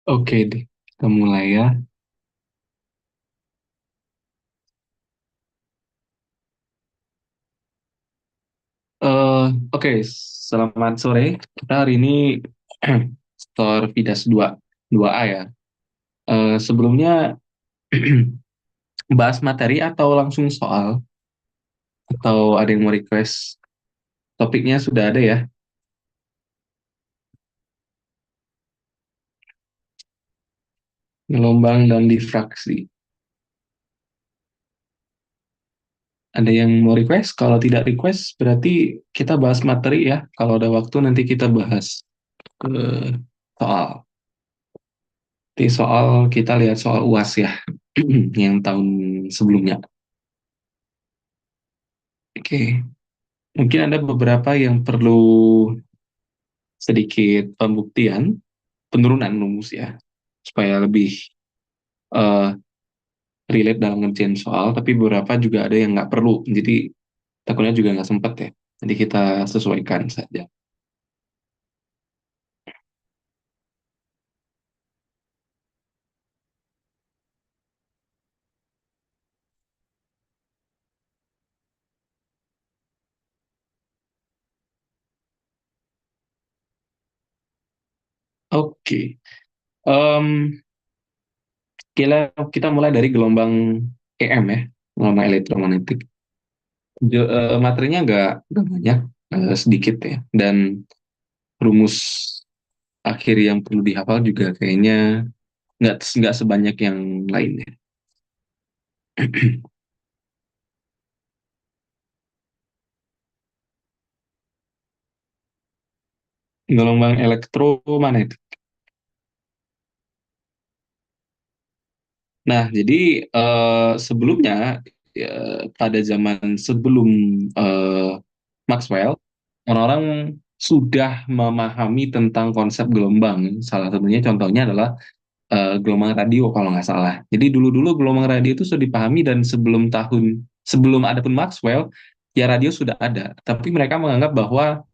Oke deh, kita mulai ya. Eh, oke, selamat sore. Kita hari ini Store Vidas 2A ya. Sebelumnya bahas materi atau langsung soal, atau ada yang mau request topiknya sudah ada ya. Gelombang dan difraksi. Ada yang mau request? Kalau tidak request, berarti kita bahas materi ya. Kalau ada waktu nanti kita bahas soal. Nanti soal kita lihat soal UAS ya, yang tahun sebelumnya. Oke. Mungkin ada beberapa yang perlu sedikit pembuktian, penurunan rumus ya, supaya lebih eh, relate dalam ngerjain soal, tapi beberapa juga ada yang nggak perlu, jadi takutnya juga nggak sempet ya. Jadi kita sesuaikan saja. Oke, Em, kita mulai dari gelombang EM ya, gelombang elektromagnetik. Materinya nggak banyak, sedikit ya, dan rumus akhir yang perlu dihafal juga kayaknya nggak sebanyak yang lainnya. Gelombang elektromagnetik. Nah, jadi sebelumnya pada zaman sebelum eh, Maxwell, orang-orang sudah memahami tentang konsep gelombang. Salah satunya contohnya adalah gelombang radio kalau nggak salah. Jadi dulu-dulu gelombang radio itu sudah dipahami dan sebelum ada pun Maxwell, ya radio sudah ada. Tapi mereka menganggap bahwa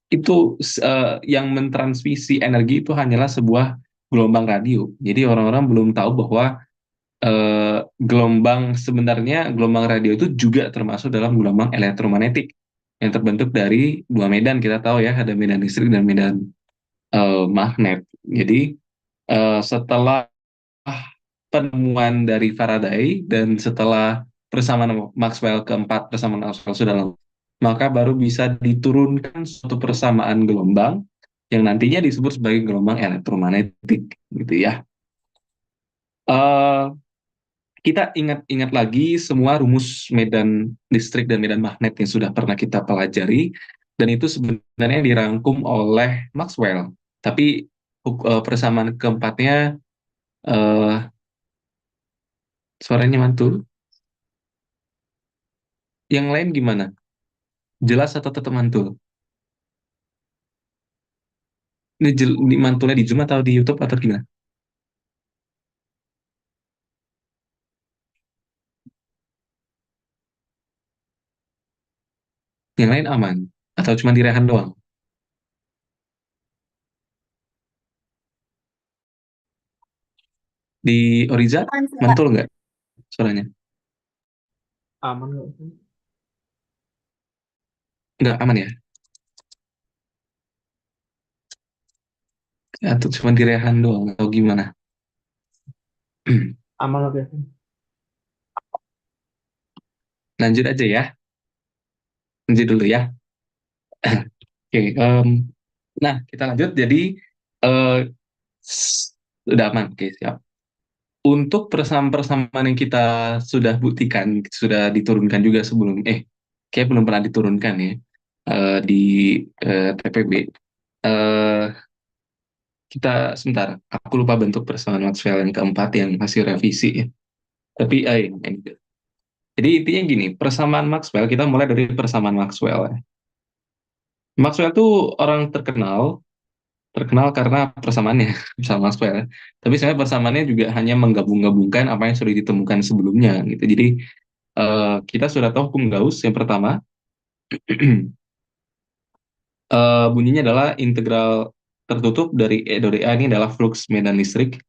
itu yang mentransmisi energi itu hanyalah sebuah gelombang radio. Jadi orang-orang belum tahu bahwa gelombang radio itu juga termasuk dalam gelombang elektromagnetik yang terbentuk dari dua medan. Kita tahu ya, ada medan listrik dan medan magnet. Jadi setelah penemuan dari Faraday dan setelah persamaan Maxwell keempat, persamaan Maxwell sudah lama, maka baru bisa diturunkan suatu persamaan gelombang yang nantinya disebut sebagai gelombang elektromagnetik, gitu ya. Uh, kita ingat-ingat lagi semua rumus medan listrik dan medan magnet yang sudah pernah kita pelajari, dan itu sebenarnya dirangkum oleh Maxwell. Tapi persamaan keempatnya, uh, suaranya mantul. Yang lain gimana? Jelas atau tetap mantul? Ini mantulnya di Zoom atau di YouTube atau gimana? Yang lain aman? Atau cuma di Rehan doang? Di Oriza, mantul nggak suaranya? Aman nggak sih? Nggak aman ya? Atau cuma di Rehan doang? Atau gimana? Aman oke sih. Lanjut aja ya. Lanjut dulu ya. Oke, nah kita lanjut. Jadi eh, udah aman. Oke, siap. Untuk persamaan-persamaan yang kita sudah buktikan, sudah diturunkan juga sebelum, kayak belum pernah diturunkan ya, di TPB. Eh, kita sebentar, aku lupa bentuk persamaan Maxwell yang keempat yang hasil revisi ya. Tapi ini. Jadi intinya gini, persamaan Maxwell, kita mulai dari persamaan Maxwell ya. Maxwell itu orang terkenal karena persamaannya sama Maxwell ya. Tapi sebenarnya persamaannya juga hanya menggabung-gabungkan apa yang sudah ditemukan sebelumnya gitu. Jadi kita sudah tahu hukum Gauss yang pertama, bunyinya adalah integral. tertutup dari E do dA ini adalah flux medan listrik.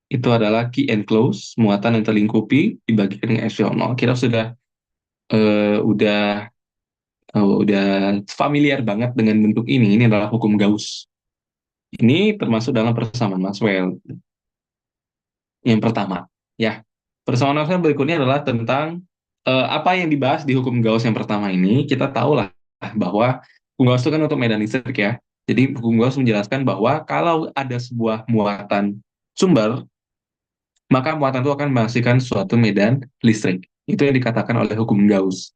Itu adalah key enclosed, muatan yang terlingkupi dibagi dengan epsilon 0. Kita udah familiar banget dengan bentuk ini. Ini adalah hukum Gauss. Ini termasuk dalam persamaan Maxwell yang pertama. Ya, persamaan Maxwell berikutnya adalah tentang apa yang dibahas di hukum Gauss yang pertama ini. Kita tahulah bahwa hukum Gauss itu kan untuk medan listrik ya. Jadi hukum Gauss menjelaskan bahwa kalau ada sebuah muatan sumber, maka muatan itu akan menghasilkan suatu medan listrik. Itu yang dikatakan oleh hukum Gauss.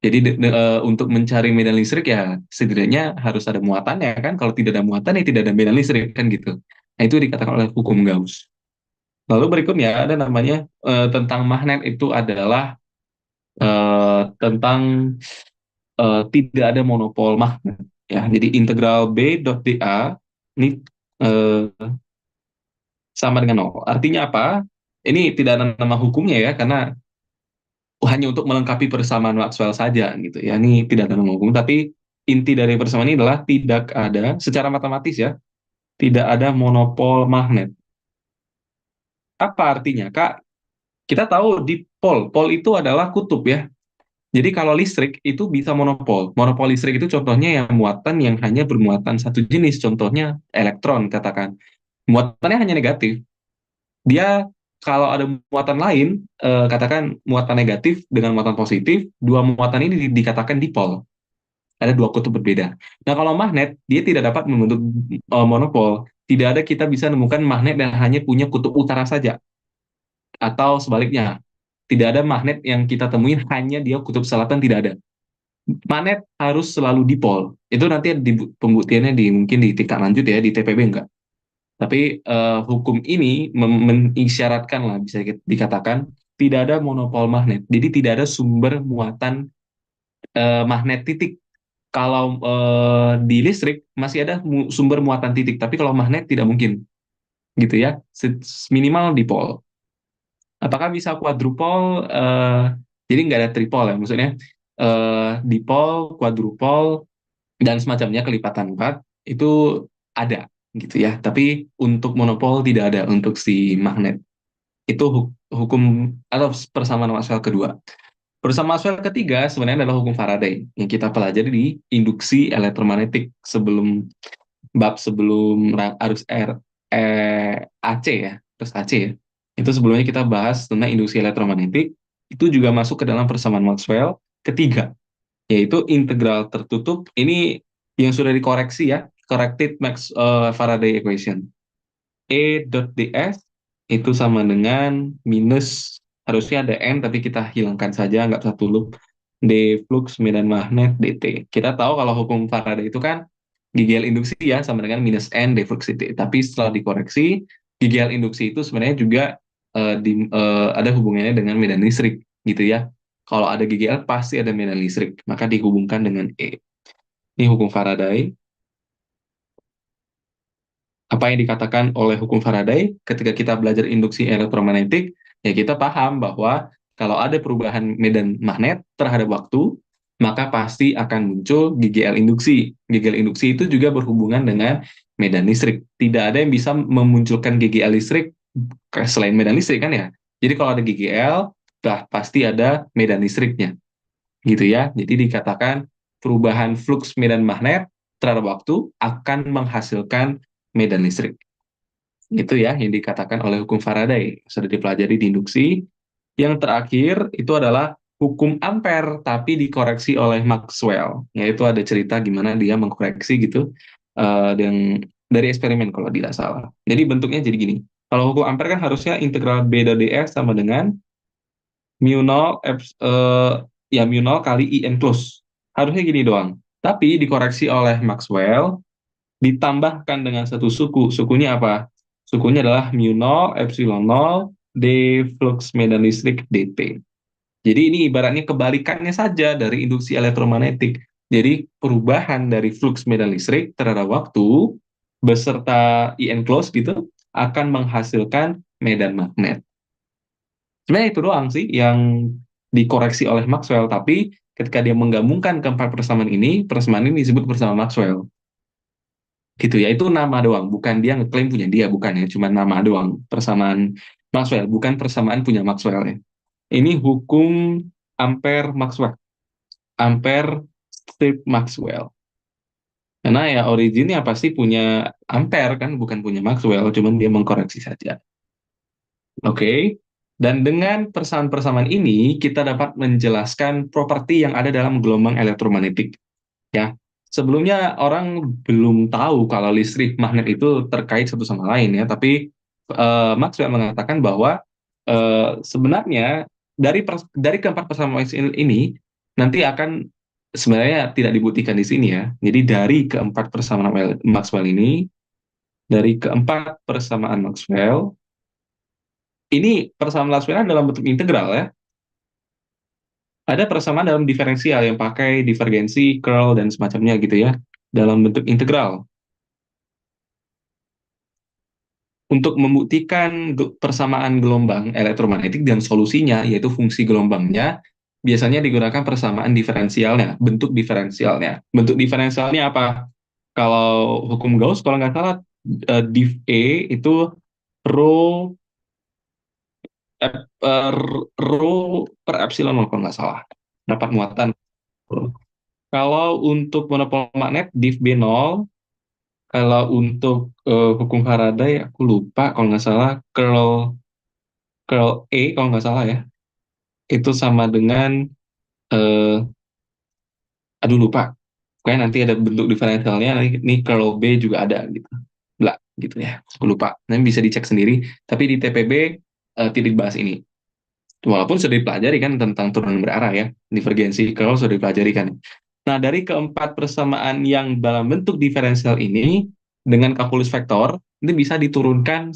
Jadi untuk mencari medan listrik ya setidaknya harus ada muatannya kan. Kalau tidak ada muatan ya tidak ada medan listrik kan gitu. Nah itu dikatakan oleh hukum Gauss. Lalu berikutnya ada namanya tentang magnet itu adalah tentang tidak ada monopol magnet. Ya, jadi integral B dot dA ini eh, sama dengan nol. Artinya apa? Ini tidak ada nama hukumnya ya, karena hanya untuk melengkapi persamaan Maxwell saja gitu ya. Ini tidak ada nama hukum, tapi inti dari persamaan ini adalah tidak ada secara matematis ya, tidak ada monopol magnet. Apa artinya, Kak? Kita tahu dipol, pol itu adalah kutub ya. Jadi kalau listrik itu bisa monopol. Monopol listrik itu contohnya yang muatan yang hanya bermuatan satu jenis, contohnya elektron katakan. Muatannya hanya negatif. Dia kalau ada muatan lain, katakan muatan negatif dengan muatan positif, dua muatan ini dikatakan dipol. Ada dua kutub berbeda. Nah, kalau magnet, dia tidak dapat membentuk monopol. Tidak ada kita bisa menemukan magnet yang hanya punya kutub utara saja. Atau sebaliknya, tidak ada magnet yang kita temuin hanya dia kutub selatan, tidak ada. Magnet harus selalu dipol. Itu nanti pembuktiannya mungkin di tingkat lanjut ya, di TPB enggak. Tapi hukum ini mengisyaratkan lah, bisa dikatakan, tidak ada monopol magnet. Jadi tidak ada sumber muatan magnet titik. Kalau di listrik masih ada sumber muatan titik, tapi kalau magnet tidak mungkin, gitu ya. Minimal dipol. Apakah bisa quadrupol? Jadi nggak ada tripol ya, maksudnya dipol, quadrupol, dan semacamnya kelipatan 4 itu ada, gitu ya. Tapi untuk monopol tidak ada untuk si magnet. Itu hukum atau persamaan Maxwell kedua. Persamaan Maxwell ketiga sebenarnya adalah hukum Faraday yang kita pelajari di induksi elektromagnetik sebelum arus AC ya, terus AC ya. Itu sebelumnya kita bahas tentang induksi elektromagnetik, itu juga masuk ke dalam persamaan Maxwell ketiga, yaitu integral tertutup. Ini yang sudah dikoreksi ya, corrected Faraday equation. E dot ds itu sama dengan minus, harusnya ada n tapi kita hilangkan saja, nggak satu loop, d flux medan magnet dt. Kita tahu kalau hukum Faraday itu kan GGL induksi ya sama dengan minus n d flux dt. Tapi setelah dikoreksi, GGL induksi itu sebenarnya juga ada hubungannya dengan medan listrik gitu ya. Kalau ada GGL pasti ada medan listrik, maka dihubungkan dengan E. Ini hukum Faraday. Apa yang dikatakan oleh hukum Faraday ketika kita belajar induksi elektromagnetik, ya kita paham bahwa kalau ada perubahan medan magnet terhadap waktu, maka pasti akan muncul GGL induksi. GGL induksi itu juga berhubungan dengan medan listrik. Tidak ada yang bisa memunculkan GGL listrik selain medan listrik kan ya. Jadi kalau ada GGL, pasti ada medan listriknya. Gitu ya. Jadi dikatakan perubahan flux medan magnet terhadap waktu akan menghasilkan medan listrik. Itu ya yang dikatakan oleh hukum Faraday. Sudah dipelajari di induksi. Yang terakhir itu adalah hukum Ampere, tapi dikoreksi oleh Maxwell. Yaitu ada cerita gimana dia mengkoreksi gitu dari eksperimen kalau tidak salah. Jadi bentuknya jadi gini. Kalau hukum Ampere kan harusnya integral B dari ds sama dengan mu 0 ya mu 0 kali I enclosed. Harusnya gini doang. Tapi dikoreksi oleh Maxwell, ditambahkan dengan satu suku. Sukunya apa? Sukunya adalah mu 0 epsilon 0 d flux medan listrik dt. Jadi ini ibaratnya kebalikannya saja dari induksi elektromagnetik. Jadi perubahan dari flux medan listrik terhadap waktu beserta I enclosed gitu akan menghasilkan medan magnet. Sebenarnya itu doang sih yang dikoreksi oleh Maxwell, tapi ketika dia menggabungkan keempat persamaan ini disebut persamaan Maxwell. gitu ya. Itu nama doang, bukan dia ngeklaim punya dia, bukan ya, cuma nama doang. Persamaan Maxwell, bukan persamaan punya Maxwell ya. Ini hukum Ampere Maxwell, Ampere strip Maxwell. Karena ya originnya pasti punya Ampere kan, bukan punya Maxwell, cuman dia mengkoreksi saja. Oke. Dan dengan persamaan-persamaan ini kita dapat menjelaskan properti yang ada dalam gelombang elektromagnetik ya. Sebelumnya orang belum tahu kalau listrik magnet itu terkait satu sama lain ya, tapi Maxwell mengatakan bahwa sebenarnya dari keempat persamaan ini nanti akan sebenarnya tidak dibuktikan di sini ya. Jadi dari keempat persamaan Maxwell ini, dari keempat persamaan Maxwell, ini persamaan Maxwell dalam bentuk integral ya. Ada persamaan dalam diferensial yang pakai divergensi, curl, dan semacamnya gitu ya, dalam bentuk integral. Untuk membuktikan persamaan gelombang elektromagnetik dan solusinya, yaitu fungsi gelombangnya, biasanya digunakan persamaan diferensialnya, bentuk diferensialnya. Bentuk diferensialnya apa? Kalau hukum Gauss, kalau nggak salah, div E itu rho, rho per epsilon, kalau nggak salah. Dapat muatan. Kalau untuk monopol magnet, div B0. Kalau untuk hukum Faraday, aku lupa kalau nggak salah curl curl E kalau nggak salah ya, itu sama dengan eh, aduh lupa. Pokoknya nanti ada bentuk diferensialnya, ini curl B juga ada gitu. Lah, gitu ya. Aku lupa. Nanti bisa dicek sendiri. Tapi di TPB tidak dibahas ini. Walaupun sudah dipelajari kan tentang turunan berarah ya, divergensi curl sudah dipelajari kan. Nah, dari keempat persamaan yang dalam bentuk diferensial ini dengan kalkulus vektor ini bisa diturunkan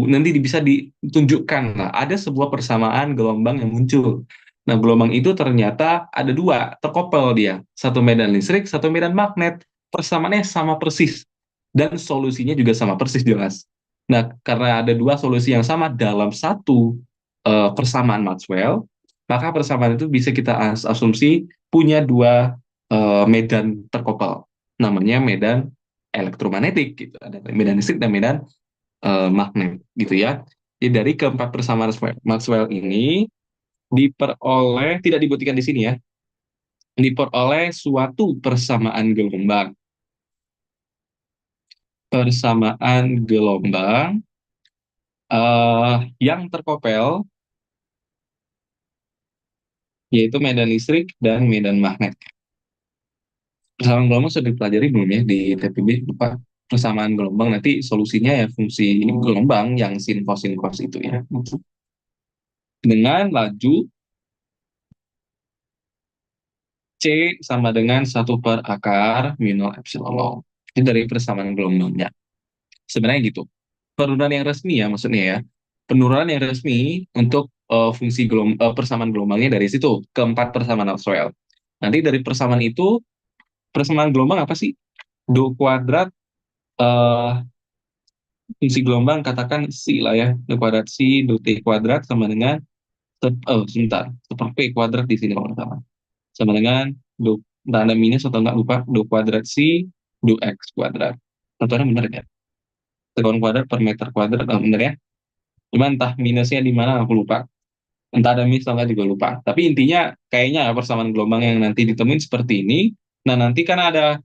nanti bisa ditunjukkan lah ada sebuah persamaan gelombang yang muncul. Nah, gelombang itu ternyata ada dua, terkopel dia. Satu medan listrik, satu medan magnet. Persamaannya sama persis dan solusinya juga sama persis jelas. Nah, karena ada dua solusi yang sama dalam satu persamaan Maxwell, maka persamaan itu bisa kita asumsi punya dua medan terkopel, namanya medan elektromagnetik gitu. Ada medan listrik dan medan magnet gitu ya. Jadi dari keempat persamaan Maxwell ini diperoleh, tidak dibuktikan di sini ya, diperoleh suatu persamaan gelombang. Persamaan gelombang yang terkopel yaitu medan listrik dan medan magnet. Persamaan gelombang sudah dipelajari belum ya di TPB? Lupa. Persamaan gelombang nanti solusinya ya fungsi gelombang yang sin cos itu ya. Dengan laju C sama dengan 1/akar min 0 epsilon 0. Itu dari persamaan gelombangnya. Sebenarnya gitu. Penurunan yang resmi ya maksudnya ya. Penurunan yang resmi untuk fungsi persamaan gelombangnya dari situ. Keempat persamaan Maxwell. Nanti dari persamaan itu, persamaan gelombang apa sih? Do kuadrat eh, fungsi gelombang katakan C lah ya. Do kuadrat C, do T kuadrat sama dengan sebentar, super P kuadrat di sini kalau nggak salah. Sama dengan do, entah ada minus atau nggak lupa, do kuadrat C, do X kuadrat. Tentunya benar ya. Sekon kuadrat per meter kuadrat, benar ya. Cuman entah minusnya di mana aku lupa. Entah ada minus atau nggak juga lupa. Tapi intinya kayaknya persamaan gelombang yang nanti ditemuin seperti ini. Nah nanti kan ada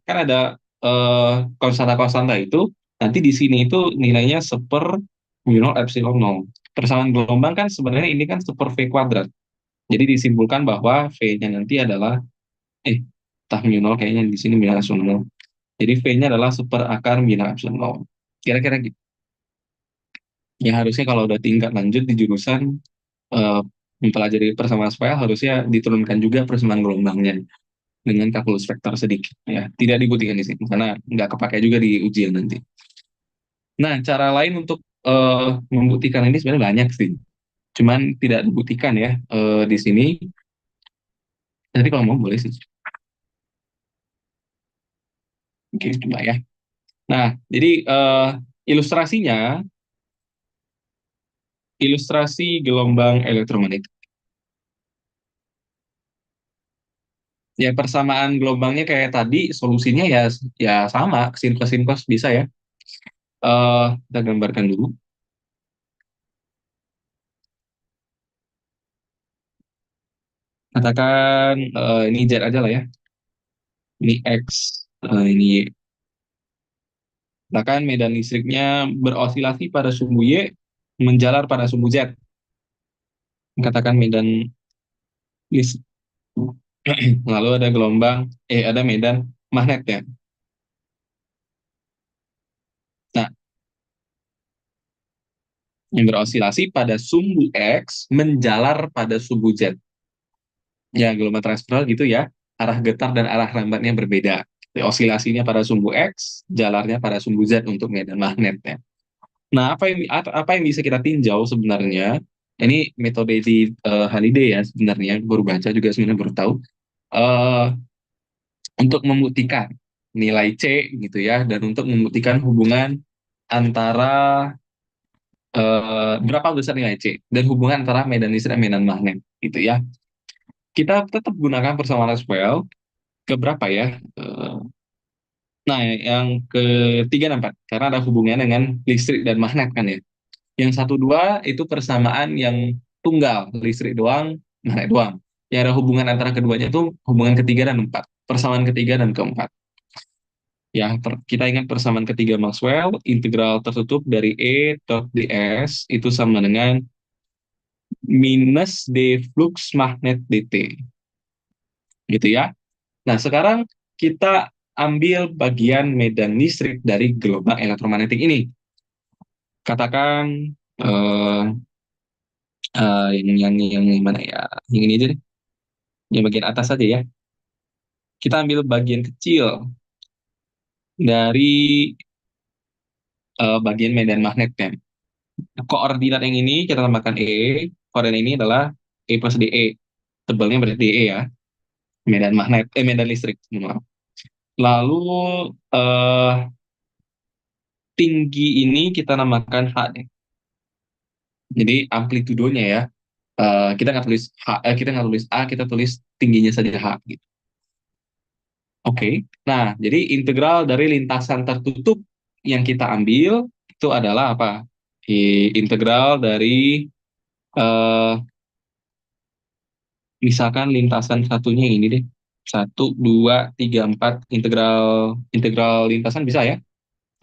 konstanta-konstanta itu. Nanti di sini itu nilainya seper mu 0 epsilon 0. Persamaan gelombang kan sebenarnya ini kan seper V kuadrat. Jadi disimpulkan bahwa V-nya nanti adalah tah mu 0 kayaknya di sini mu 0 epsilon 0. Jadi V-nya adalah super akar mu 0 epsilon 0. Kira-kira gitu. Ya harusnya kalau udah tingkat lanjut di jurusan eh, mempelajari persamaan spesial harusnya diturunkan juga persamaan gelombangnya dengan kalkulus vektor sedikit ya. Tidak dibuktikan di sini karena nggak kepakai juga di ujian nanti. Nah, cara lain untuk membuktikan ini sebenarnya banyak sih. Cuman tidak dibuktikan ya di sini. Jadi kalau mau boleh sih. Oke, coba ya. Nah, jadi ilustrasinya, ilustrasi gelombang elektromagnetik. Ya persamaan gelombangnya kayak tadi, solusinya ya ya sama, sin cos bisa ya. Kita gambarkan dulu. Katakan ini Z aja lah ya. Ini X, ini Y. Katakan medan listriknya berosilasi pada sumbu Y, menjalar pada sumbu Z. Katakan medan listrik. Lalu ada ada medan magnet ya. Nah, yang berosilasi pada sumbu X, menjalar pada sumbu Z. Ya, gelombang transversal gitu ya. Arah getar dan arah lambatnya berbeda. Osilasinya pada sumbu X, jalarnya pada sumbu Z untuk medan magnetnya. Nah, apa yang bisa kita tinjau sebenarnya? Ini metode di Halliday ya sebenarnya, baru baca juga sebenarnya baru tahu. Eh, untuk membuktikan nilai C gitu ya, dan untuk membuktikan hubungan antara berapa besar nilai C dan hubungan antara medan listrik dan medan magnet gitu ya. Kita tetap gunakan persamaan Maxwell ke berapa ya? Nah, yang ketiga dan empat, karena ada hubungannya dengan listrik dan magnet kan ya. Yang satu dua itu persamaan yang tunggal, listrik doang, magnet doang. Yang ada hubungan antara keduanya itu hubungan ketiga dan empat, persamaan ketiga dan keempat. Ya, kita ingat persamaan ketiga Maxwell, integral tertutup dari E dot ds itu sama dengan minus d flux magnet dt, gitu ya. Nah, sekarang kita ambil bagian medan listrik dari gelombang elektromagnetik ini. Katakan eh, yang mana ya? Yang ini aja deh. Yang bagian atas saja ya. Kita ambil bagian kecil dari bagian medan magnetnya. Koordinat yang ini kita tambahkan koordinat ini adalah E plus DE. Tebalnya berarti DE ya. Medan listrik. Maaf. Lalu eh, tinggi ini kita namakan H. Jadi amplitudonya ya. Kita nggak tulis A, kita tulis tingginya saja H gitu. Oke. Nah, jadi integral dari lintasan tertutup yang kita ambil itu adalah apa? Integral dari eh, misalkan lintasan satunya ini deh. Satu, dua, tiga, empat, integral integral lintasan bisa ya.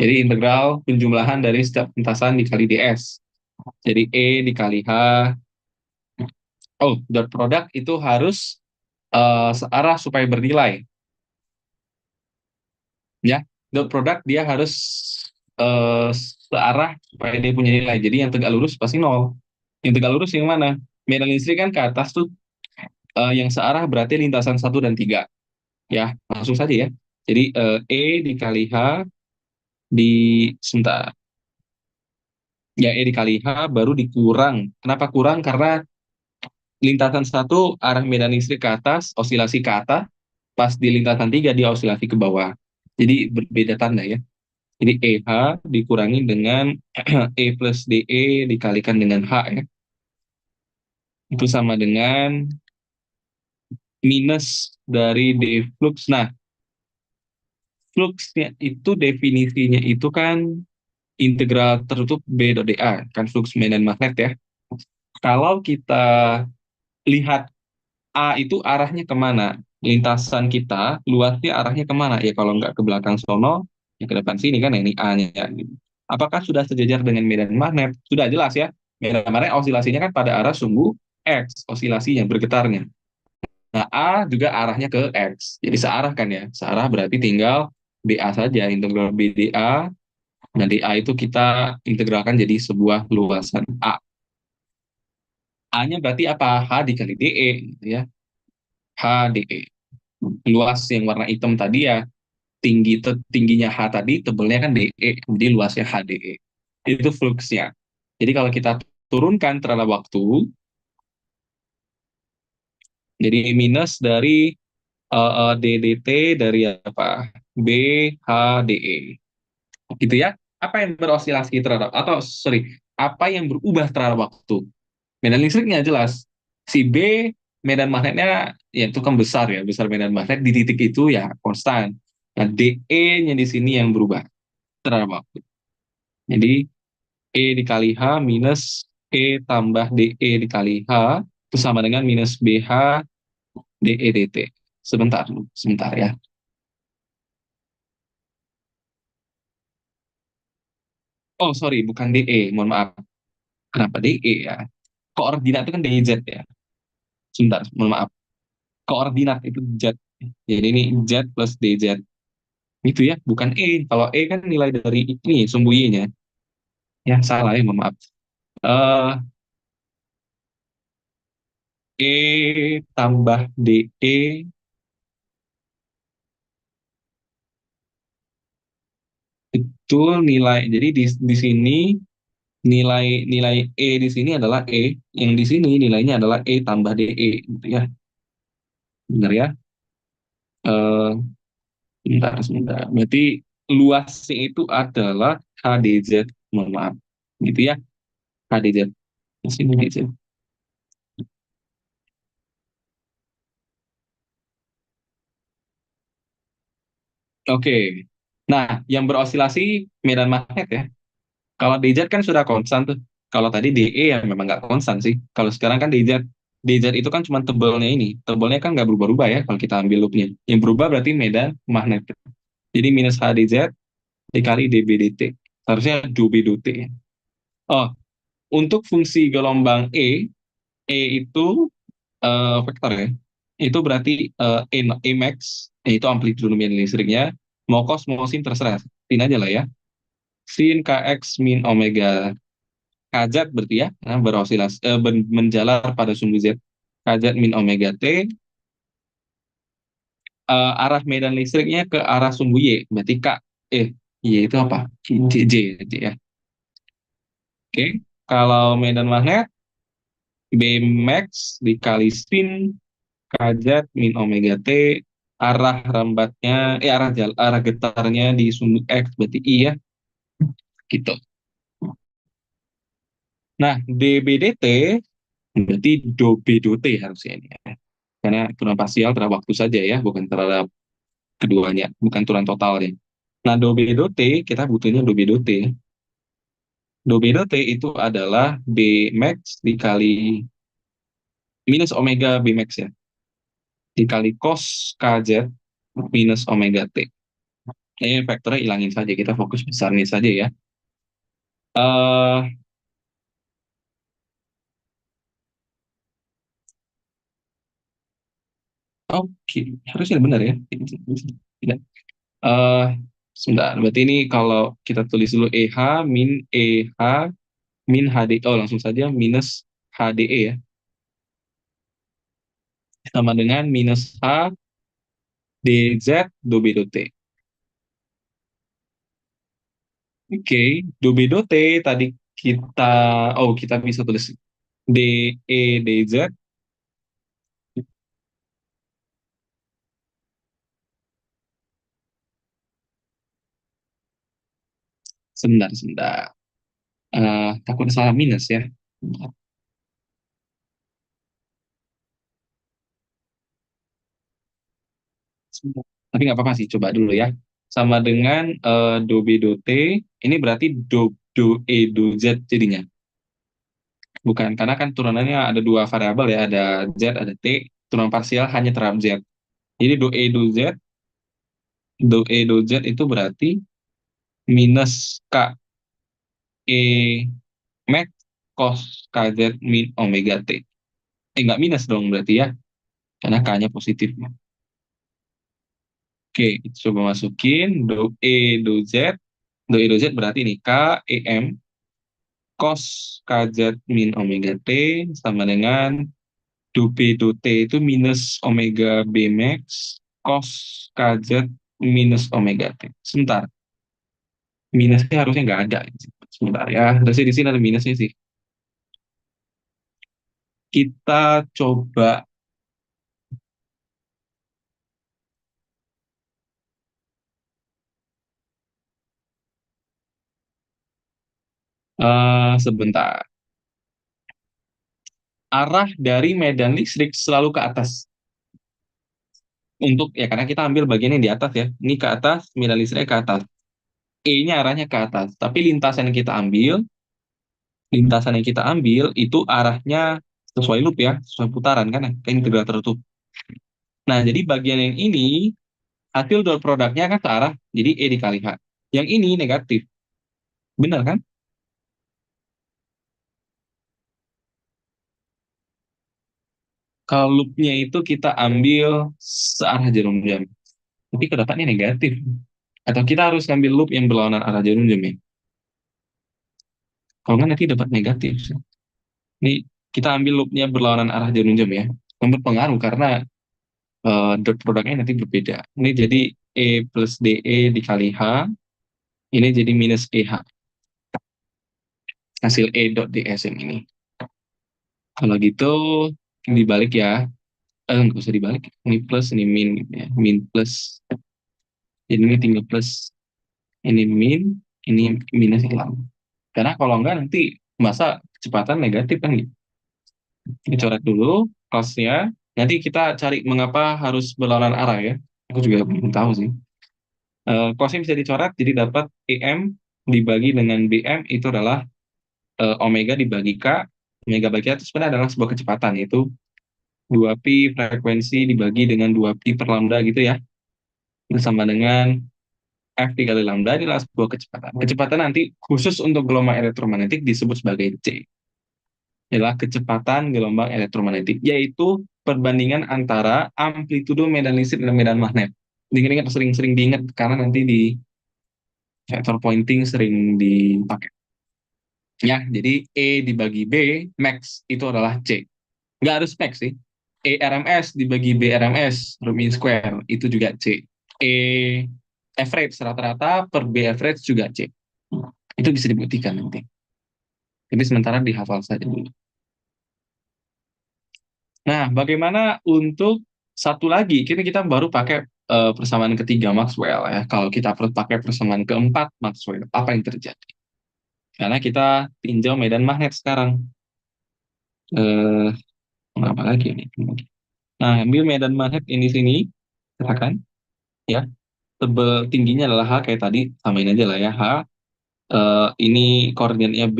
Jadi integral penjumlahan dari setiap lintasan dikali ds. Jadi E dikali H. Oh, dot product itu harus searah supaya bernilai. Ya, dot product dia harus searah supaya dia punya nilai. Jadi yang tegak lurus pasti nol. Yang tegak lurus yang mana? Medan listrik kan ke atas tuh, yang searah berarti lintasan satu dan tiga. Ya, langsung saja ya. Jadi E dikali H di sebentar. Ya, E dikali H baru dikurang. Kenapa kurang? Karena lintasan satu arah medan listrik ke atas, osilasi ke atas, pas di lintasan tiga dia osilasi ke bawah. Jadi berbeda tanda ya. Jadi EH dikurangi dengan E plus DE dikalikan dengan H ya. Itu sama dengan minus dari D flux. Nah, fluxnya itu definisinya itu kan integral tertutup B dot dA, kan flux medan magnet ya. Kalau kita lihat A itu arahnya kemana? Lintasan kita luasnya arahnya kemana? Ya kalau nggak ke belakang sono, ya ke depan sini kan ini A-nya. Apakah sudah sejajar dengan medan magnet? Sudah jelas ya. Medan magnet osilasinya kan pada arah sumbu X, osilasinya, bergetarnya. Nah, A juga arahnya ke X. Jadi searah kan ya. Searah berarti tinggal BA saja, integral BDA. Nah, DA itu kita integralkan jadi sebuah luasan A. A-nya berarti apa? H dikali DE, gitu ya. H DE. Luas yang warna hitam tadi ya, tingginya H tadi, tebelnya kan DE, jadi luasnya HDE. Itu fluxnya. Jadi kalau kita turunkan terhadap waktu, jadi minus dari DDT dari apa? BHDE. Gitu ya. Apa yang berosilasi terhadap, atau sorry, apa yang berubah terhadap waktu? Medan listriknya jelas. Si B medan magnetnya ya itu kan besar ya, besar medan magnet di titik itu ya konstan. Nah, DE-nya di sini yang berubah terhadap waktu. Jadi E dikali H minus E tambah DE dikali H itu sama dengan minus BH DE dt. Sebentar, sebentar ya. Oh, sorry, bukan DE, mohon maaf. Kenapa DE ya? Koordinat itu kan DZ ya. Sebentar, mohon maaf. Koordinat itu Z. Jadi ini Z plus DZ. Itu ya, bukan E. Kalau E kan nilai dari ini, sumbu Y-nya. Ya, salah ya, mohon maaf. Eh E tambah DE itu nilai. Jadi di sini nilai nilai E di sini adalah E, yang di sini nilainya adalah E tambah DE gitu ya. Benar ya? Eh Sebentar, sebentar. Berarti luasnya itu adalah HDZ, mohon maaf. Gitu ya, HDZ. Masih HDZ. Oke. Nah, yang berosilasi medan magnet ya. Kalau DZ kan sudah konstan tuh. Kalau tadi DE ya memang nggak konstan sih. Kalau sekarang kan DZ itu kan cuma tebelnya ini. Tebelnya kan nggak berubah-ubah ya kalau kita ambil loopnya. Yang berubah berarti medan magnet. Jadi minus HDZ dikali dB/dt. Harusnya dB/dt ya. Oh, untuk fungsi gelombang E itu vektor ya. Itu berarti E max, itu amplitude medan listriknya. Mau cos, mau sin terserah. Sin aja lah ya. Sin kx min omega kz berarti ya, nah, berosilasi menjalar pada sumbu z. Kz min omega t, arah medan listriknya ke arah sumbu y, berarti k, y itu apa? J ya. Oke, kalau medan magnet B max dikali sin kz min omega t, arah rambatnya, arah getarnya di sumbu x berarti i ya, gitu. Nah, dBdt berarti do B do T harusnya ini ya. Karena aturan parsial terhadap waktu saja ya, bukan terhadap keduanya, bukan aturan totalnya. Nah, do B do T, kita butuhnya do B do T. Do B do T itu adalah B max dikali minus omega B max ya, dikali cos kz minus omega T. Ini vektornya hilangin saja, kita fokus besarnya saja ya. eh Oke, harusnya benar ya. Tidak. Eh Sebentar, berarti ini kalau kita tulis dulu EH min EH min HD, oh langsung saja minus HDE ya, sama dengan minus H DZ dobe do T. Oke, dobe do T tadi kita, oh kita bisa tulis DE DZ, sebentar, sebentar. Takut salah minus ya. Sebentar. Tapi nggak apa-apa sih, coba dulu ya. Sama dengan dobe do T, ini berarti do E do Z jadinya. Bukan, karena kan turunannya ada dua variabel ya, ada Z, ada T, turunan parsial hanya terhadap Z. Jadi do E do Z itu berarti minus K E max cos KZ min omega T. Nggak minus dong berarti ya, karena K-nya positif. Oke, coba masukin do E do Z. Do E do Z berarti ini K E M cos KZ min omega T sama dengan do B do T itu minus omega B max cos KZ minus omega T. Sebentar, minusnya harusnya nggak ada. Sebentar ya, harusnya di sini ada minusnya sih. Kita coba sebentar. arah dari medan listrik selalu ke atas. Untuk ya karena kita ambil bagian yang di atas ya. Ini ke atas, medan listrik ke atas. E-nya arahnya ke atas. Tapi lintasan yang kita ambil itu arahnya sesuai loop ya, sesuai putaran kan ya, kayak integral tertutup. Nah, jadi bagian yang ini hasil dot produknya kan ke arah, jadi E dikali H. Yang ini negatif. Benar kan? Kalau loopnya itu kita ambil searah jarum jam. Tapi kedapatnya negatif. Atau kita harus ngambil loop yang berlawanan arah jarum jam ya. Kalau nggak nanti dapat negatif. Ini kita ambil loopnya berlawanan arah jarum jam ya. Yang berpengaruh karena dot produknya nanti berbeda. Ini jadi E plus DE dikali H. Ini jadi minus EH. Hasil E dot DS yang ini. Kalau gitu dibalik ya. Nggak usah dibalik. Ini plus, ini min. Gitu ya. Min plus. Jadi ini tinggal plus. Ini min. Ini minus hilang. Karena kalau enggak nanti masa kecepatan negatif kan gitu. Dicoret dulu cos-nya. Nanti kita cari mengapa harus berlawanan arah ya. Aku juga belum tahu sih. Cos-nya bisa dicoret, jadi dapat EM dibagi dengan BM itu adalah omega dibagi K. Omega bagi K itu sebenarnya adalah sebuah kecepatan, yaitu 2pi frekuensi dibagi dengan 2pi per lambda gitu ya. Itu sama dengan F dikali lambda, ini adalah sebuah kecepatan. Kecepatan nanti khusus untuk gelombang elektromagnetik disebut sebagai C. Adalah kecepatan gelombang elektromagnetik, yaitu perbandingan antara amplitudo medan listrik dan medan magnet. Diingat-ingat, sering-sering diingat, karena nanti di vector pointing sering dipakai. Ya, jadi E dibagi B, max itu adalah C. Nggak harus max sih. E RMS dibagi B RMS, root mean square, itu juga C. E average rata-rata per B average juga C. Itu bisa dibuktikan nanti. Jadi sementara dihafal saja dulu. Nah, bagaimana untuk satu lagi? Kita baru pakai persamaan ketiga Maxwell ya. Kalau kita perlu pakai persamaan keempat Maxwell, apa yang terjadi? Karena kita tinjau medan magnet sekarang. Eh, apa lagi ini? Nah, ambil medan magnet ini sini, katakan ya, tebal tingginya adalah H kayak tadi, samain aja lah ya H. Ini koordinatnya B,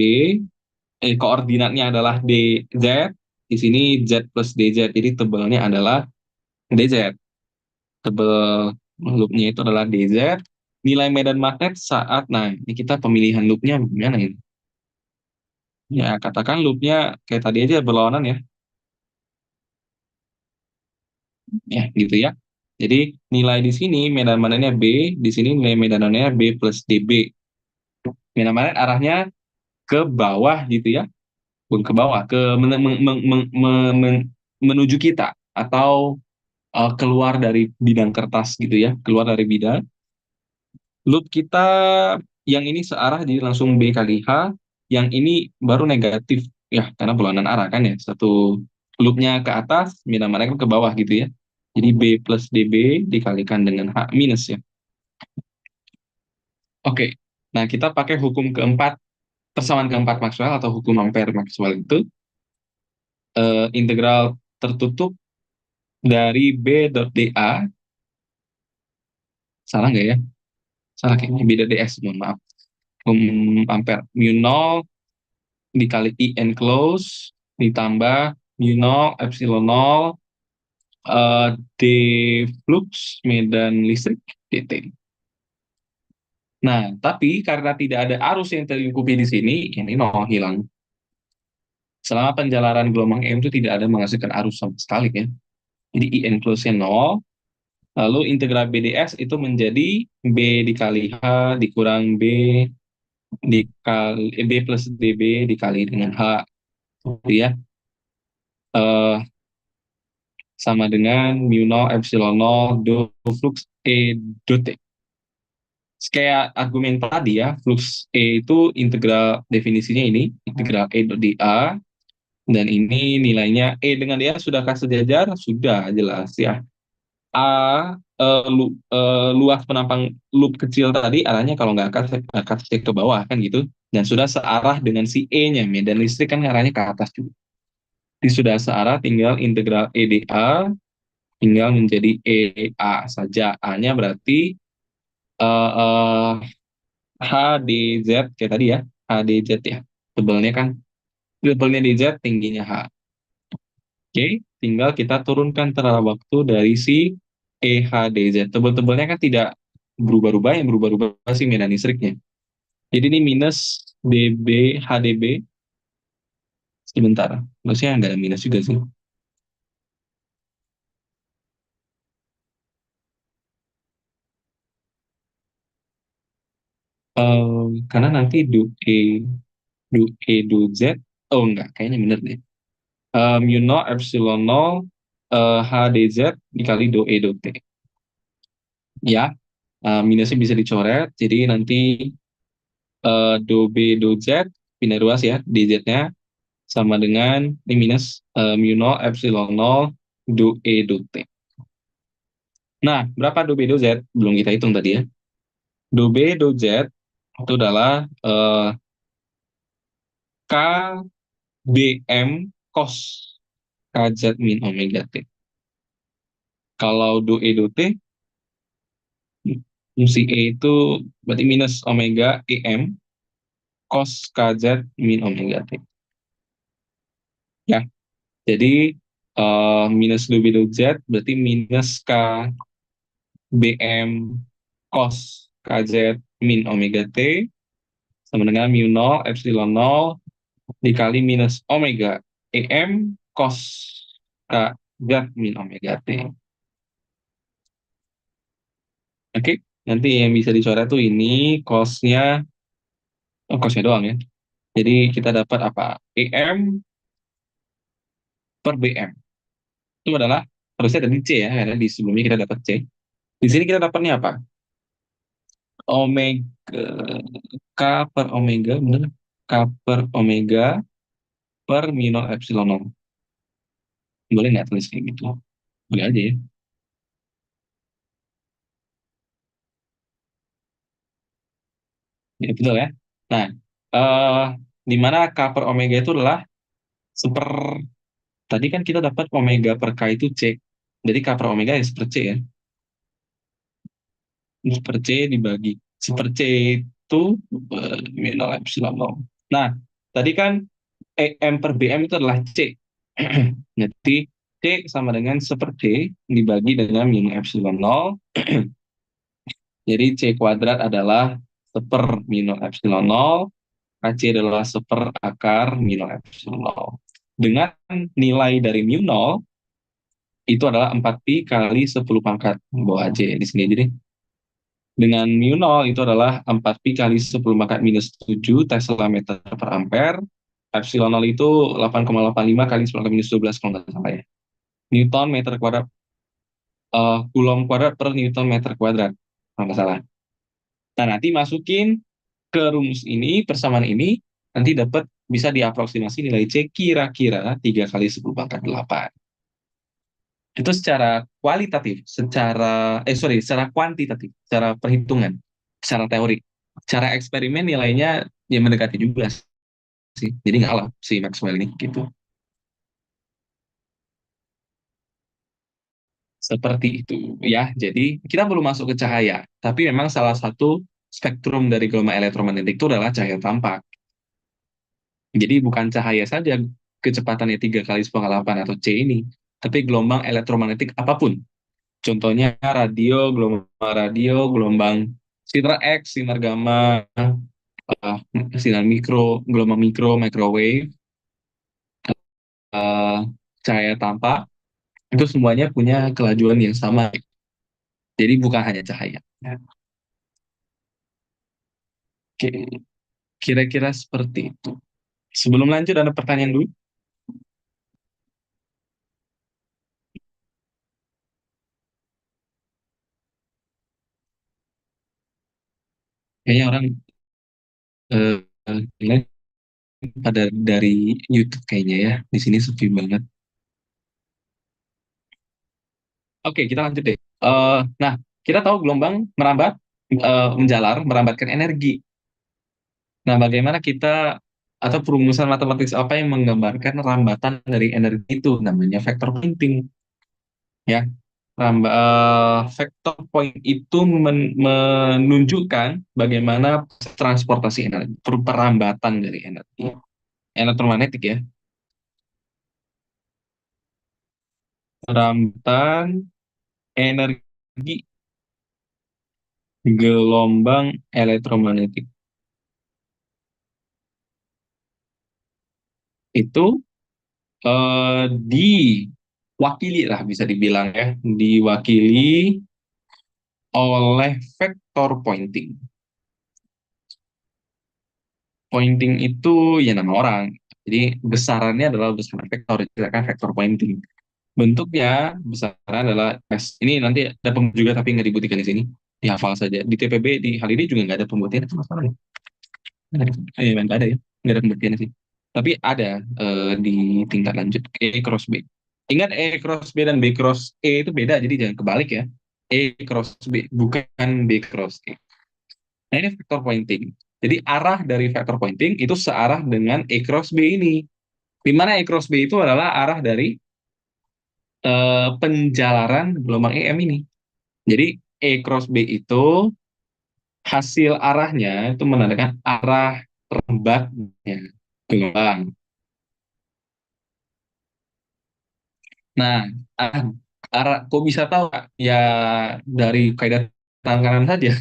koordinatnya adalah DZ. Di sini Z plus DZ, jadi tebalnya adalah DZ. Tebal loopnya itu adalah DZ. Nilai medan magnet saat, nah ini kita pemilihan loopnya gimana ini? Ya, katakan loopnya kayak tadi aja berlawanan ya. Ya, gitu ya. Jadi nilai di sini medan magnetnya B, di sini nilai medan magnetnya B plus DB. Medan magnet arahnya ke bawah gitu ya. Bukan ke bawah, ke menuju kita atau keluar dari bidang kertas gitu ya, keluar dari bidang. Loop kita yang ini searah jadi langsung B kali H, yang ini baru negatif ya karena berlawanan arah kan ya. Satu loopnya ke atas, medan magnet ke bawah gitu ya. Jadi B plus DB dikalikan dengan H minus ya. Oke, nah kita pakai hukum keempat, persamaan keempat Maxwell atau hukum Ampere Maxwell itu integral tertutup dari B dot dA, salah nggak ya? Salah kayaknya, B dot ds, mohon maaf. Ampere mu 0 dikali I enclose ditambah mu 0 epsilon 0 D flux medan listrik dt. Nah, tapi karena tidak ada arus yang terlingkupi di sini, ini nol hilang. Selama penjalanan gelombang M itu tidak ada menghasilkan arus sama sekali ya. Jadi I enclose-nya 0, lalu integral BDS itu menjadi B dikali H dikurang B dikali B plus DB dikali dengan H, gitu ya. Eh, sama dengan mu 0 epsilon 0 do flux E dot T. Kayak argumen tadi ya, flux E itu integral definisinya ini, integral E dot dA, dan ini nilainya E dengan dia sudahkah sejajar? Sudah, jelas ya. A luas penampang loop kecil tadi arahnya kalau nggak akan ke bawah kan gitu, dan sudah searah dengan si E-nya, medan listrik kan arahnya ke atas juga. Di sudah searah tinggal integral EdA tinggal menjadi EA saja. A-nya berarti eh, eh, HDZ kayak tadi ya. HDZ ya. Tebelnya kan. Tebelnya DZ, tingginya H. Oke, tinggal kita turunkan teralah waktu dari si EHDZ. Tebel-tebelnya kan tidak berubah-ubah, yang berubah-ubah sih medan listriknya. Jadi ini minus dB HDB sebentar. Maksudnya nggak ada minus juga sih. Karena nanti du E du Z, oh enggak, kayaknya bener deh. Mu 0 epsilon 0 HDZ dikali do E do T. Ya, minusnya bisa dicoret, jadi nanti do B do Z pindah ruas ya, dz-nya sama dengan ini minus mu 0 epsilon 0 do E do T. Nah, berapa do B do Z? Belum kita hitung tadi ya. Do B do Z itu adalah KBM cos KZ min omega T. Kalau do E do T, fungsi E itu berarti minus omega EM cos KZ min omega T. Ya, jadi minus do B do Z berarti minus KBM cos KZ min omega T sama dengan mu 0 epsilon 0 dikali minus omega EM cos KZ min omega T. Oke, nanti yang bisa dicoret tuh ini cosnya, oh cosnya doang ya. Jadi kita dapat apa? EM per BM. Itu adalah, harusnya tadi C ya, karena di sebelumnya kita dapat C. Di sini kita dapatnya apa? Omega, K per omega, bener? K per omega per mu 0 epsilon 0. Boleh nggak tulis kayak gitu? Boleh aja ya. Ya, betul ya. Nah, eh di mana K per omega itu adalah seper, tadi kan kita dapat omega per K itu C. Jadi K per omega ya seper C ya. Seper C dibagi. Seper C itu nol epsilon nol. Nah, tadi kan EM per BM itu adalah C. Jadi C sama dengan seper C dibagi dengan minus epsilon nol. Jadi C kuadrat adalah seper minus epsilon nol. AC adalah seper akar minus epsilon nol. Dengan nilai dari mu nol itu adalah 4 pi kali 10 pangkat. Bawa aja di sini aja deh. Dengan mu nol itu adalah 4 pi kali 10 pangkat minus 7 Tesla meter per ampere. Epsilon nol itu 8,85 kali 10 pangkat minus 12 kalau nggak salah ya. Newton meter kuadrat, Coulomb kuadrat per Newton meter kuadrat. Kalau nggak salah. Nah, nanti masukin ke rumus ini, persamaan ini, nanti dapat bisa diaproksimasi nilai C kira-kira 3 kali 10 pangkat 8. Itu secara kualitatif, secara kuantitatif, secara perhitungan, secara teori. Secara eksperimen nilainya ya mendekati juga sih. Jadi nggak kalah si Maxwell ini gitu. Seperti itu ya. Jadi kita belum masuk ke cahaya, tapi memang salah satu spektrum dari gelombang elektromagnetik itu adalah cahaya tampak. Jadi bukan cahaya saja kecepatannya 3 kali 10 8 atau C ini, tapi gelombang elektromagnetik apapun. Contohnya radio, gelombang sinar X, sinar gamma, uh, sinar mikro, gelombang mikro, microwave, uh, cahaya tampak, itu semuanya punya kelajuan yang sama. Jadi bukan hanya cahaya. Oke, kira-kira seperti itu. Sebelum lanjut, ada pertanyaan dulu. Kayaknya orang uh, pada dari YouTube kayaknya ya. Di sini sepi banget. Oke, kita lanjut deh. Nah, kita tahu gelombang merambat, menjalar, merambatkan energi. Nah, bagaimana kita atau perumusan matematis apa yang menggambarkan rambatan dari energi itu, namanya vector pointing, ya. Vector point itu menunjukkan bagaimana transportasi energi, perambatan dari energi elektromagnetik, ya. Perambatan energi gelombang elektromagnetik itu diwakili lah, bisa dibilang, ya, diwakili oleh vektor pointing. Pointing itu ya nama orang. Jadi besarannya adalah besaran vektor, kan vektor pointing. Bentuknya besarannya adalah S. Ini nanti ada pembuktian juga tapi nggak dibuktikan di sini. Dihafal saja. Di TPB di hal ini juga nggak ada pembuktian itu masalahnya. Nggak ada ya. Nggak ada pembuktian sih. Tapi ada di tingkat lanjut E cross B. Ingat E cross B dan B cross E itu beda, jadi jangan kebalik ya. E cross B, bukan B cross E. Nah, ini vector pointing. Jadi arah dari vector pointing itu searah dengan E cross B ini. Di mana E cross B itu adalah arah dari penjalaran gelombang EM ini. Jadi E cross B itu hasil arahnya itu menandakan arah rembatnya gelombang. Nah, arah, kok bisa tahu, Kak? Ya dari kaidah tanggalan saja.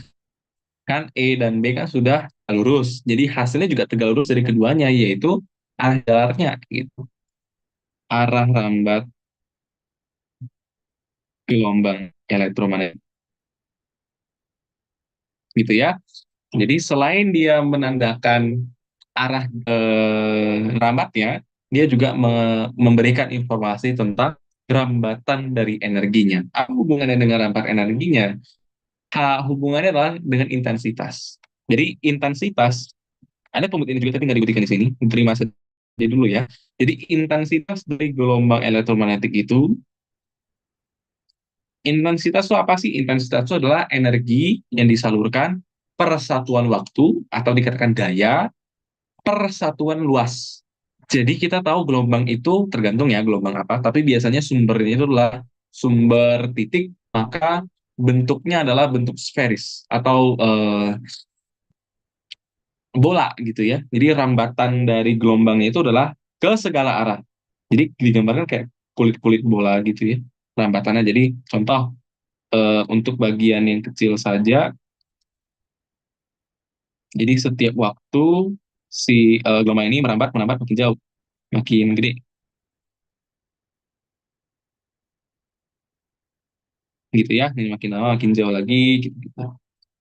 Kan E dan B kan sudah lurus. Jadi hasilnya juga tegak lurus dari keduanya, yaitu arah jalarnya gitu. Arah rambat gelombang elektromagnetik gitu, ya. Jadi selain dia menandakan arah rambatnya, dia juga memberikan informasi tentang rambatan dari energinya. Apa hubungannya dengan rambat energinya? Hubungannya adalah dengan intensitas. Jadi intensitas, ada pembuktian juga tapi nggak dibuktikan di sini, terima saja dulu, ya. Jadi intensitas dari gelombang elektromagnetik itu, intensitas itu apa sih? Intensitas itu adalah energi yang disalurkan per satuan waktu, atau dikatakan daya per satuan luas. Jadi kita tahu gelombang itu tergantung ya gelombang apa, tapi biasanya sumbernya itu adalah sumber titik, maka bentuknya adalah bentuk sferis atau bola gitu, ya. Jadi rambatan dari gelombangnya itu adalah ke segala arah. Jadi digambarkan kayak kulit-kulit bola gitu, ya, rambatannya. Jadi contoh, untuk bagian yang kecil saja, jadi setiap waktu si gelombang ini merambat merambat makin jauh, makin gede gitu, ya. Ini makin lama makin jauh lagi gitu, gitu.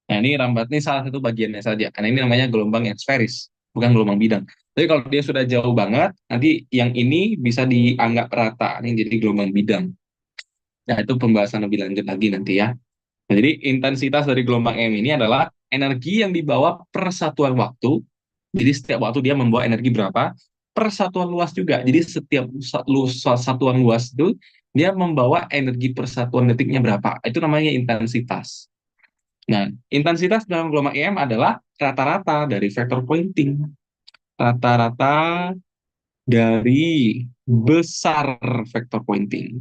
Nah, ini rambat ini salah satu bagiannya saja, karena ini namanya gelombang yang sferis, bukan gelombang bidang. Tapi kalau dia sudah jauh banget, nanti yang ini bisa dianggap rata, ini jadi gelombang bidang. Nah, itu pembahasan lebih lanjut lagi nanti, ya. Nah, jadi intensitas dari gelombang M ini adalah energi yang dibawa per satuan waktu. Jadi setiap waktu dia membawa energi berapa, per satuan luas juga. Jadi setiap satuan luas itu dia membawa energi per satuan detiknya berapa. Itu namanya intensitas. Nah, intensitas dalam gelombang EM adalah rata-rata dari vector pointing. Rata-rata dari besar vector pointing.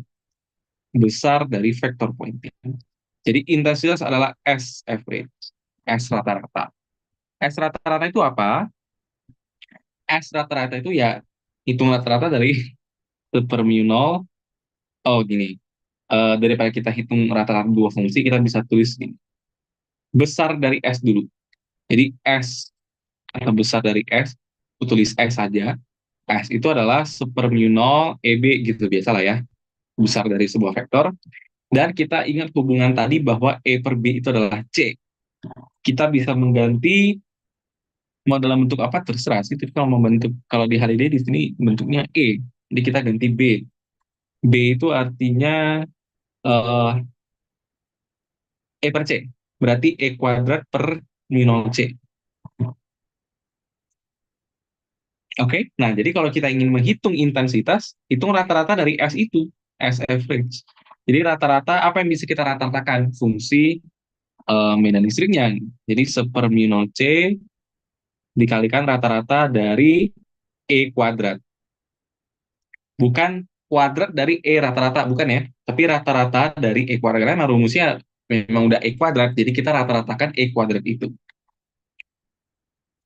Besar dari vector pointing. Jadi intensitas adalah S average, S rata-rata. S rata-rata itu apa? S rata-rata itu ya hitung rata-rata dari per mu nol. Oh gini, daripada kita hitung rata-rata dua fungsi, kita bisa tulis gini. Besar dari S dulu. Jadi S atau besar dari S, aku tulis S saja. S itu adalah seper mu nol EB gitu, biasa lah, ya. Besar dari sebuah vektor. Dan kita ingat hubungan tadi bahwa E per B itu adalah C. Kita bisa mengganti mau dalam bentuk apa terserah sih. Tapi kalau membentuk, kalau di hal ini di sini bentuknya E, jadi kita ganti B. B itu artinya E per C, berarti E kuadrat per mu nol C. Oke, nah jadi kalau kita ingin menghitung intensitas, hitung rata-rata dari S itu, S average. Jadi rata-rata apa yang bisa kita rata-ratakan? Fungsi medan listriknya. Jadi seper mu nol C dikalikan rata-rata dari E kuadrat. Bukan kuadrat dari E rata-rata, bukan ya. Tapi rata-rata dari E kuadrat. Karena rumusnya memang udah E kuadrat, jadi kita rata-ratakan E kuadrat itu.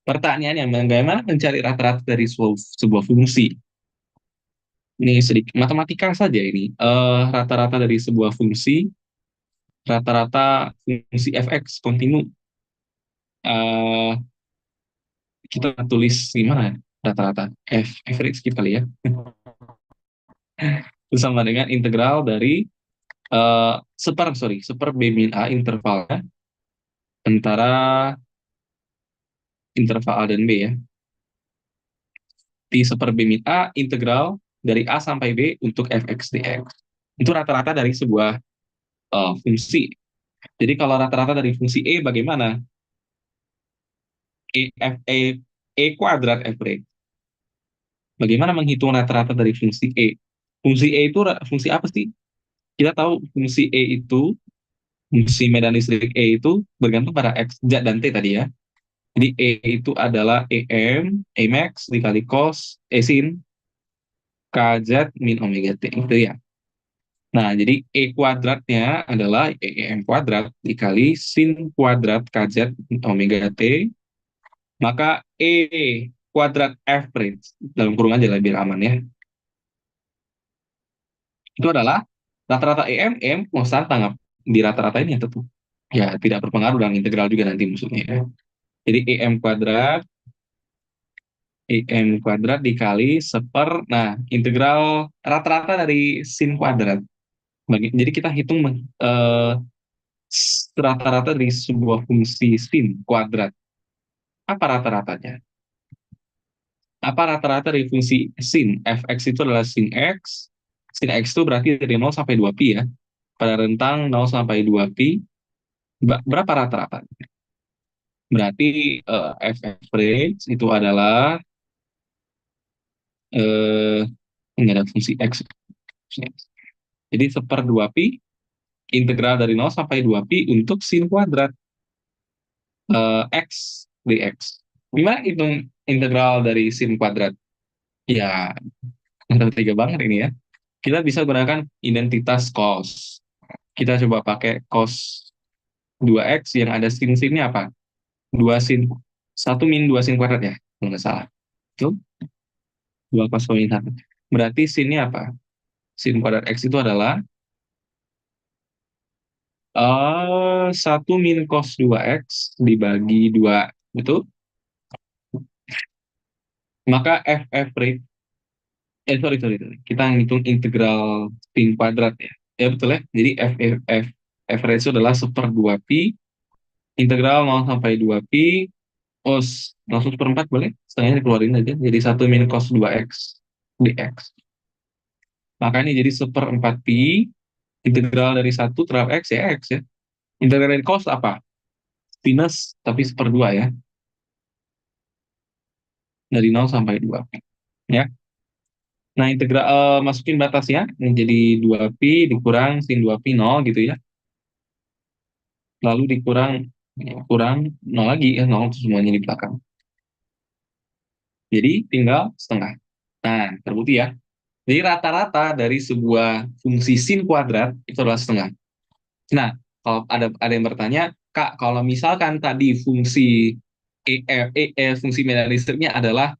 Pertanyaannya, bagaimana mencari rata-rata dari sebuah fungsi? Ini sedikit matematika saja ini. Rata-rata dari sebuah fungsi, rata-rata fungsi fx kontinu. Eh, kita tulis gimana ya? Rata-rata average kita kali ya. Itu sama dengan integral dari seper b min a intervalnya antara interval a dan b ya. Di seper b min a integral dari a sampai b untuk fx dx. Itu rata-rata dari sebuah fungsi. Jadi kalau rata-rata dari fungsi e bagaimana? E kuadrat average. Bagaimana menghitung rata-rata dari fungsi e? Fungsi e itu fungsi apa sih? Kita tahu fungsi e itu, fungsi medan listrik e itu bergantung pada x, z, dan t tadi ya. Jadi e itu adalah em, e max dikali cos, e sin, kz min omega t itu ya. Nah, jadi e kuadratnya adalah em kuadrat dikali sin kuadrat kz min omega t, maka e kuadrat average dalam kurung aja lah biar aman ya. Itu adalah rata-rata em konstan tanggap di rata-rata ini ya tentu. Ya, tidak berpengaruh dengan integral juga nanti maksudnya ya. Jadi em kuadrat dikali seper, nah integral rata-rata dari sin kuadrat. Jadi kita hitung rata-rata dari sebuah fungsi sin kuadrat. Apa rata-ratanya? Apa rata-rata dari fungsi sin? Fx itu adalah sin x. Sin x itu berarti dari 0 sampai 2pi ya. Pada rentang 0 sampai 2pi, berapa rata-rata? Berarti f average itu adalah eh, ini ada fungsi x. Jadi seper 2pi integral dari 0 sampai 2pi untuk sin kuadrat x dx. Gimana hitung integral dari sin kuadrat? Ya, tiga banget ini ya. Kita bisa gunakan identitas cos. Kita coba pakai cos 2x yang ada sin-sinnya apa? 2 sin, 1 min 2 sin kuadrat ya, kalau nggak salah. Itu 2 cos min 1. Berarti sinnya apa? Sin kuadrat x itu adalah 1 min cos 2x dibagi 2. Betul? Maka f average, sorry. Kita ngitung integral sin kuadrat ya. Ya betul ya. Jadi f average itu adalah seper 2pi, integral 0 sampai 2pi, langsung seperempat boleh? Setengahnya dikeluarin aja. Jadi 1 min cos 2x dx. Maka ini jadi seperempat pi, integral dari 1 terhadap x ya x ya. Integral dari cos apa? Sinus, tapi seperdua ya. Dari 0 sampai 2 pi. Ya. Nah, integral masukin batasnya menjadi 2pi dikurang sin 2pi 0 gitu ya. Lalu kurang 0 lagi ya, 0 semuanya di belakang. Jadi tinggal setengah. Nah, terbukti ya. Jadi rata-rata dari sebuah fungsi sin kuadrat itu adalah setengah. Nah, kalau ada yang bertanya, Kak, kalau misalkan tadi fungsi medan listriknya adalah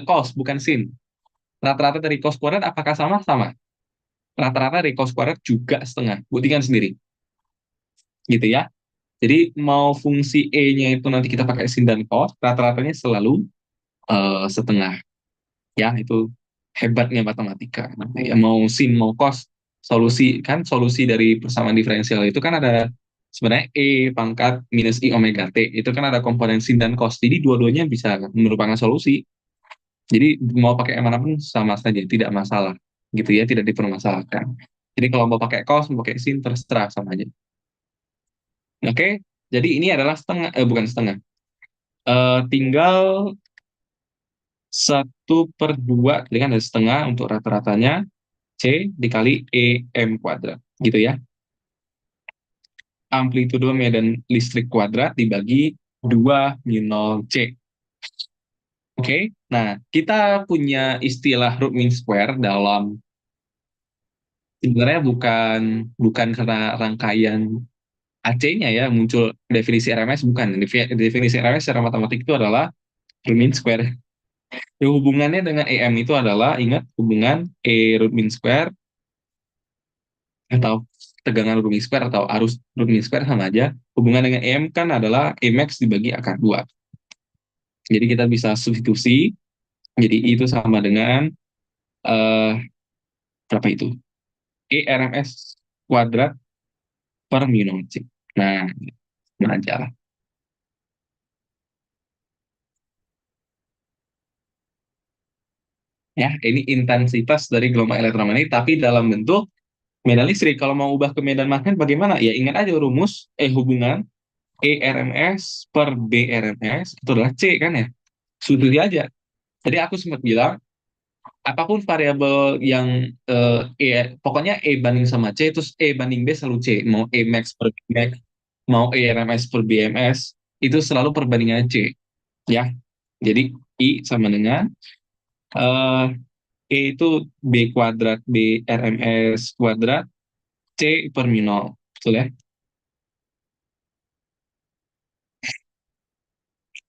cos bukan sin. Rata-rata dari cos kuadrat apakah sama? Sama. Rata-rata dari cos kuadrat juga setengah. Buktikan sendiri. Gitu ya. Jadi mau fungsi E-nya itu nanti kita pakai sin dan cos, rata-ratanya selalu setengah. Ya, itu hebatnya matematika. Ya, mau sin mau cos, solusi dari persamaan diferensial itu kan ada sebenarnya E pangkat minus I omega T. Itu kan ada komponen sin dan cos. Jadi dua-duanya bisa merupakan solusi. Jadi mau pakai yang manapun sama saja, tidak masalah. Gitu ya, tidak dipermasalahkan. Jadi kalau mau pakai cos, mau pakai sin, terserah sama aja. Oke, jadi ini adalah bukan setengah. Tinggal 1/2, dengan ada setengah untuk rata-ratanya, C dikali EM kuadrat. Gitu ya. Amplitudo medan listrik kuadrat dibagi 2 min 0 C. Oke, nah kita punya istilah root mean square dalam sebenarnya bukan bukan karena rangkaian AC-nya ya muncul definisi RMS bukan. Definisi RMS secara matematik itu adalah root mean square. Ya, hubungannya dengan EM itu adalah ingat hubungan E root mean square atau tegangan root mean square atau arus root mean square sama aja. Hubungan dengan EM kan adalah E max dibagi akar 2. Jadi kita bisa substitusi. Jadi I itu sama dengan eh berapa itu? E RMS kuadrat per mu nol C. Nah, sama aja lah. Ya, ini intensitas dari gelombang elektromagnetik tapi dalam bentuk medan listrik. Kalau mau ubah ke medan magnet bagaimana? Ya ingat aja rumus hubungan E RMS per B RMS itu adalah C kan ya. Substitusi aja. Jadi aku sempat bilang apapun variabel yang pokoknya E banding sama C terus E banding B selalu C. Mau E max per B max, mau E RMS per BMS itu selalu perbandingan C ya. Jadi I sama dengan eh E itu B kuadrat B RMS kuadrat C per mu nol. Betul ya?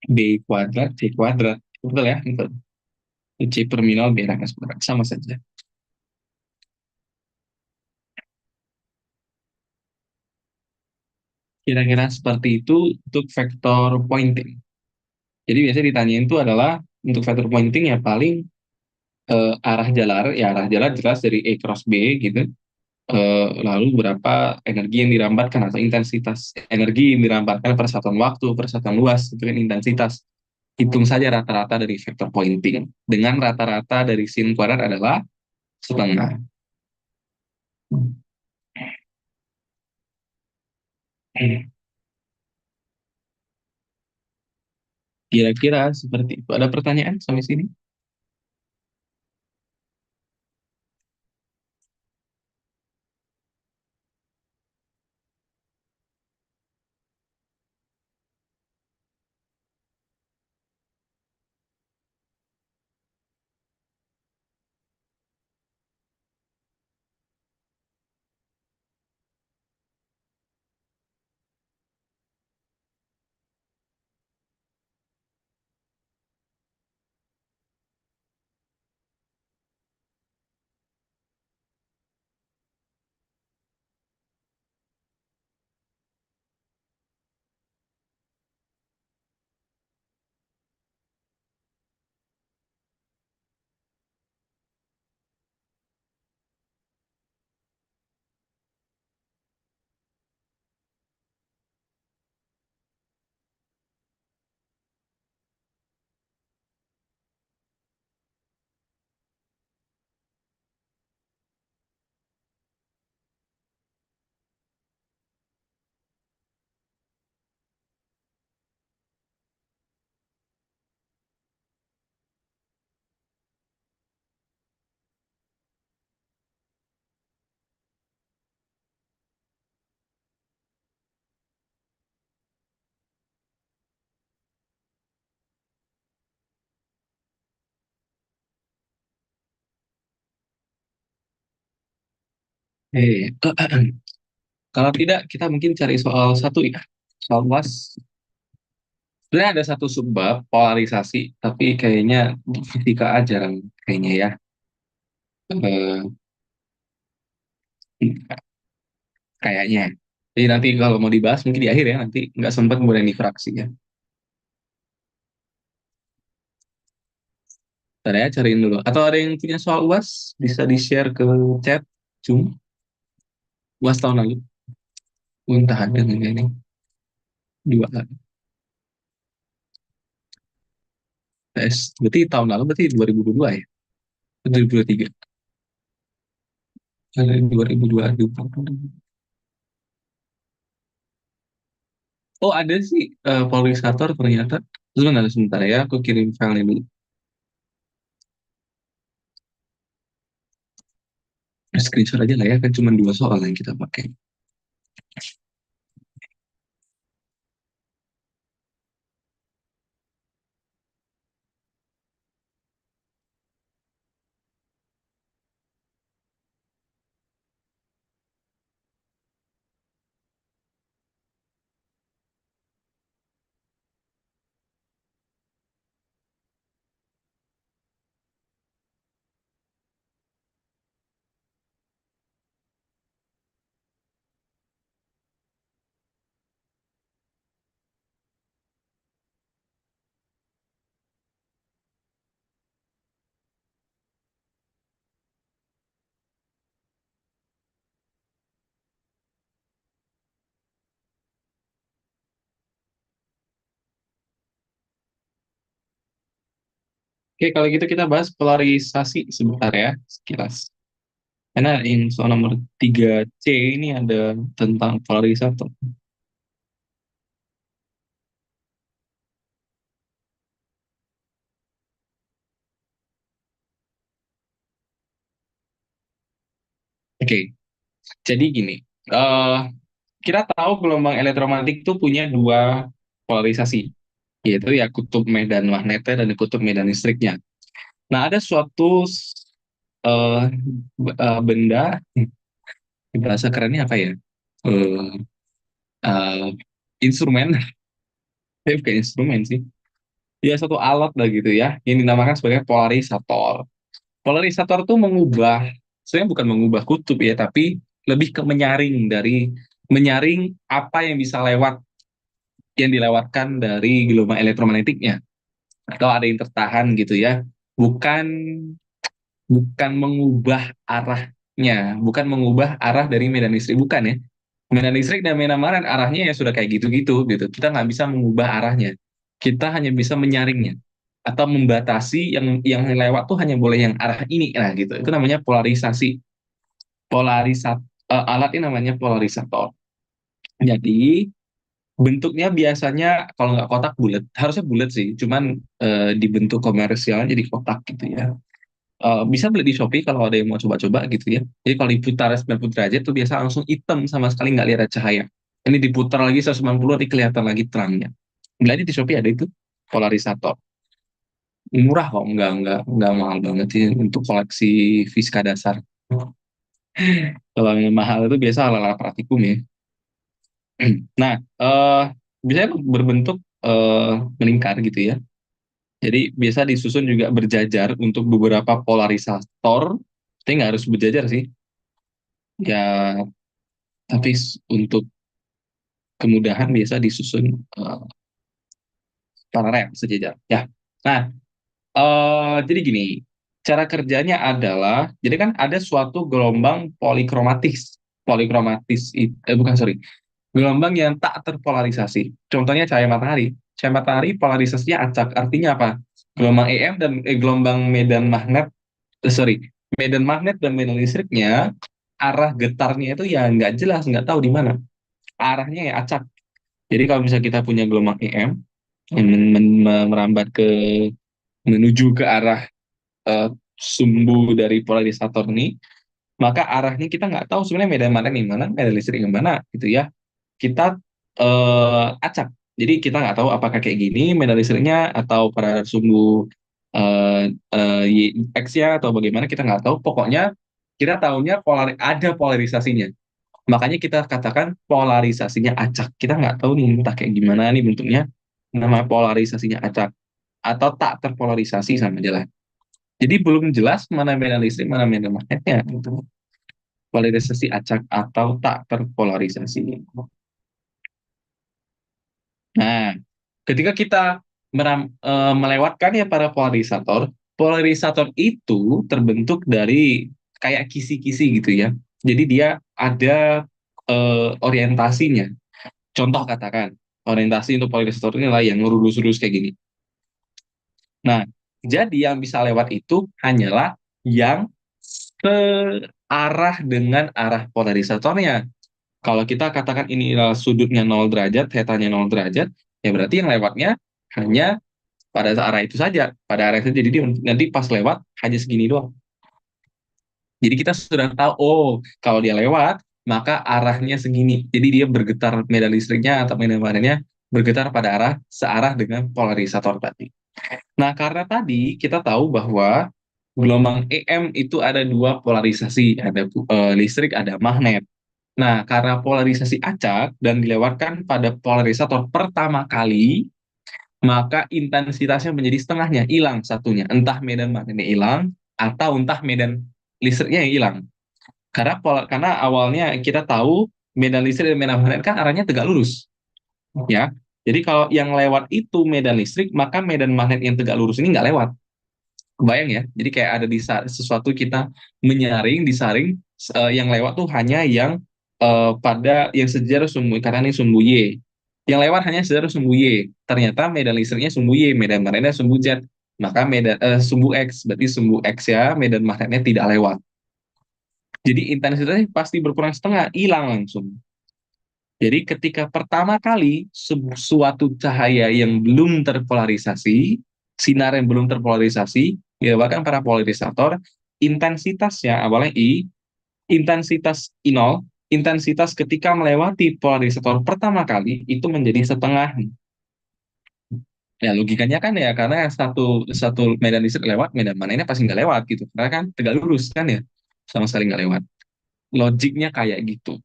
B kuadrat C kuadrat. Betul ya? Betul. C per mu nol B RMS kuadrat. Sama saja. Kira-kira seperti itu untuk vektor pointing. Jadi biasanya ditanyain itu adalah untuk vektor pointing ya paling arah jalar, ya arah jalar jelas dari E cross B gitu. Lalu berapa energi yang dirambatkan atau intensitas energi yang dirambatkan per satuan waktu, per satuan luas, itu kan intensitas. Hitung saja rata-rata dari vektor pointing. Dengan rata-rata dari sin kuadrat adalah setengah. Kira-kira seperti itu. Ada pertanyaan sampai sini? Kalau tidak, kita mungkin cari soal satu ya. Soal luas. Sebenarnya ada satu subbab polarisasi, tapi kayaknya di fisika aja jarang kayaknya ya. Eh, kayaknya. Jadi nanti kalau mau dibahas mungkin di akhir ya, nanti nggak sempat kemudian di fraksi ya. Ntar ya, cariin dulu. Atau ada yang punya soal UAS, bisa di-share ke chat, Zoom, UAS tahun lalu. Entah ada nggak ini. Dua lagi. Berarti tahun lalu berarti 2022 ya? 2023. Ada 2022. Oh ada sih polarisator ternyata. Sebentar, sebentar ya, aku kirim filenya dulu. Screenshot aja lah ya, kan cuma dua soal yang kita pakai. Oke, kalau gitu kita bahas polarisasi sebentar ya, sekilas. Karena yang soal nomor 3C ini ada tentang polarisator. Oke, jadi gini. eh kita tahu gelombang elektromagnetik itu punya dua polarisasi, yaitu ya kutub medan magnetnya dan kutub medan listriknya. Nah, ada suatu eh, benda, bahasa kerennya apa ya? Eh, eh, Instrumen, tapi bukan instrumen sih. Ya, suatu alat lah gitu ya, yang dinamakan sebagai polarisator. Polarisator itu mengubah, sebenarnya bukan mengubah kutub ya, tapi lebih ke menyaring apa yang bisa lewat, yang dilewatkan dari gelombang elektromagnetiknya, atau ada yang tertahan gitu ya. Bukan bukan mengubah arahnya, bukan mengubah arah dari medan listrik, bukan ya. Medan listrik dan medan magnet arahnya ya sudah kayak gitu-gitu gitu. Kita nggak bisa mengubah arahnya. Kita hanya bisa menyaringnya atau membatasi yang lewat tuh hanya boleh yang arah ini, nah gitu. Itu namanya polarisasi. Polarisat Alat ini namanya polarisator. Jadi bentuknya biasanya kalau nggak kotak bulat, harusnya bulat sih, cuman dibentuk komersialnya jadi kotak gitu ya. Bisa beli di Shopee kalau ada yang mau coba-coba gitu ya. Jadi kalau diputar 90 derajat tuh biasa langsung hitam sama sekali nggak lihat ada cahaya. Ini diputar lagi 190 nanti kelihatan lagi terangnya. Beli aja di Shopee ada itu polarisator. Murah kok, nggak mahal banget sih untuk koleksi Fiska dasar. Kalau yang mahal itu biasa ala-ala praktikum ya. Nah, biasanya berbentuk melingkar gitu ya. Jadi biasa disusun juga berjajar untuk beberapa polarisator. Tapi nggak harus berjajar sih. Ya, tapi untuk kemudahan biasa disusun paralel sejajar. Ya. Nah, jadi gini, cara kerjanya adalah, jadi kan ada suatu gelombang polikromatis. Bukan, sorry. Gelombang yang tak terpolarisasi. Contohnya cahaya matahari. Cahaya matahari polarisasinya acak. Artinya apa? Gelombang EM dan gelombang medan magnet, sorry, medan magnet dan medan listriknya, arah getarnya itu ya nggak jelas, nggak tahu di mana. Arahnya ya acak. Jadi kalau misalnya kita punya gelombang EM yang merambat menuju ke arah sumbu dari polarisator ini, maka arahnya kita nggak tahu sebenarnya medan magnet yang mana, medan listrik yang mana gitu ya. Kita acak. Jadi kita nggak tahu apakah kayak gini medan listriknya atau pada sumbu X-nya atau bagaimana kita nggak tahu. Pokoknya kita tahunya ada polarisasinya. Makanya kita katakan polarisasinya acak. Kita nggak tahu nih entah kayak gimana nih bentuknya. Nama polarisasinya acak atau tak terpolarisasi sama aja lah. Jadi belum jelas mana medan listrik, mana medan magnetnya. Gitu. Polarisasi acak atau tak terpolarisasi. Nah, ketika kita melewatkan ya para polarisator, polarisator itu terbentuk dari kayak kisi-kisi gitu ya. Jadi dia ada orientasinya. Contoh katakan, orientasi untuk polarisator ini lah yang lurus-lurus kayak gini. Nah, jadi yang bisa lewat itu hanyalah yang searah dengan arah polarisatornya. Kalau kita katakan ini sudutnya 0 derajat, theta-nya 0 derajat, ya berarti yang lewatnya hanya pada arah itu saja, pada arah itu. Jadi nanti pas lewat hanya segini doang. Jadi kita sudah tahu, oh kalau dia lewat, maka arahnya segini. Jadi dia bergetar medan listriknya atau medan magnetnya bergetar pada arah searah dengan polarisator tadi. Nah, karena tadi kita tahu bahwa gelombang EM itu ada dua polarisasi, ada listrik, ada magnet. Nah, karena polarisasi acak dan dilewatkan pada polarisator pertama kali, maka intensitasnya menjadi setengahnya, hilang satunya. Entah medan magnetnya hilang, atau entah medan listriknya yang hilang. Karena awalnya kita tahu medan listrik dan medan magnet kan arahnya tegak lurus. Ya, jadi kalau yang lewat itu medan listrik, maka medan magnet yang tegak lurus ini nggak lewat. Kebayang ya? Jadi kayak ada di sesuatu kita disaring, yang lewat tuh hanya yang pada yang sejajar sumbu, karena ini sumbu Y. Yang lewat hanya sejajar sumbu Y. Ternyata medan listriknya sumbu Y, medan magnetnya sumbu Z. maka sumbu X, berarti sumbu X ya, medan magnetnya tidak lewat. Jadi intensitasnya pasti berkurang setengah, hilang langsung. Jadi ketika pertama kali suatu cahaya yang belum terpolarisasi, sinar yang belum terpolarisasi, ya bahkan para polarisator, intensitasnya awalnya I, intensitas I0, intensitas ketika melewati polarisator pertama kali itu menjadi setengah. Ya logikanya kan ya karena satu satu medan listrik lewat, medan mananya pasti nggak lewat gitu. Karena kan tegak lurus kan ya, sama sekali nggak lewat. Logiknya kayak gitu.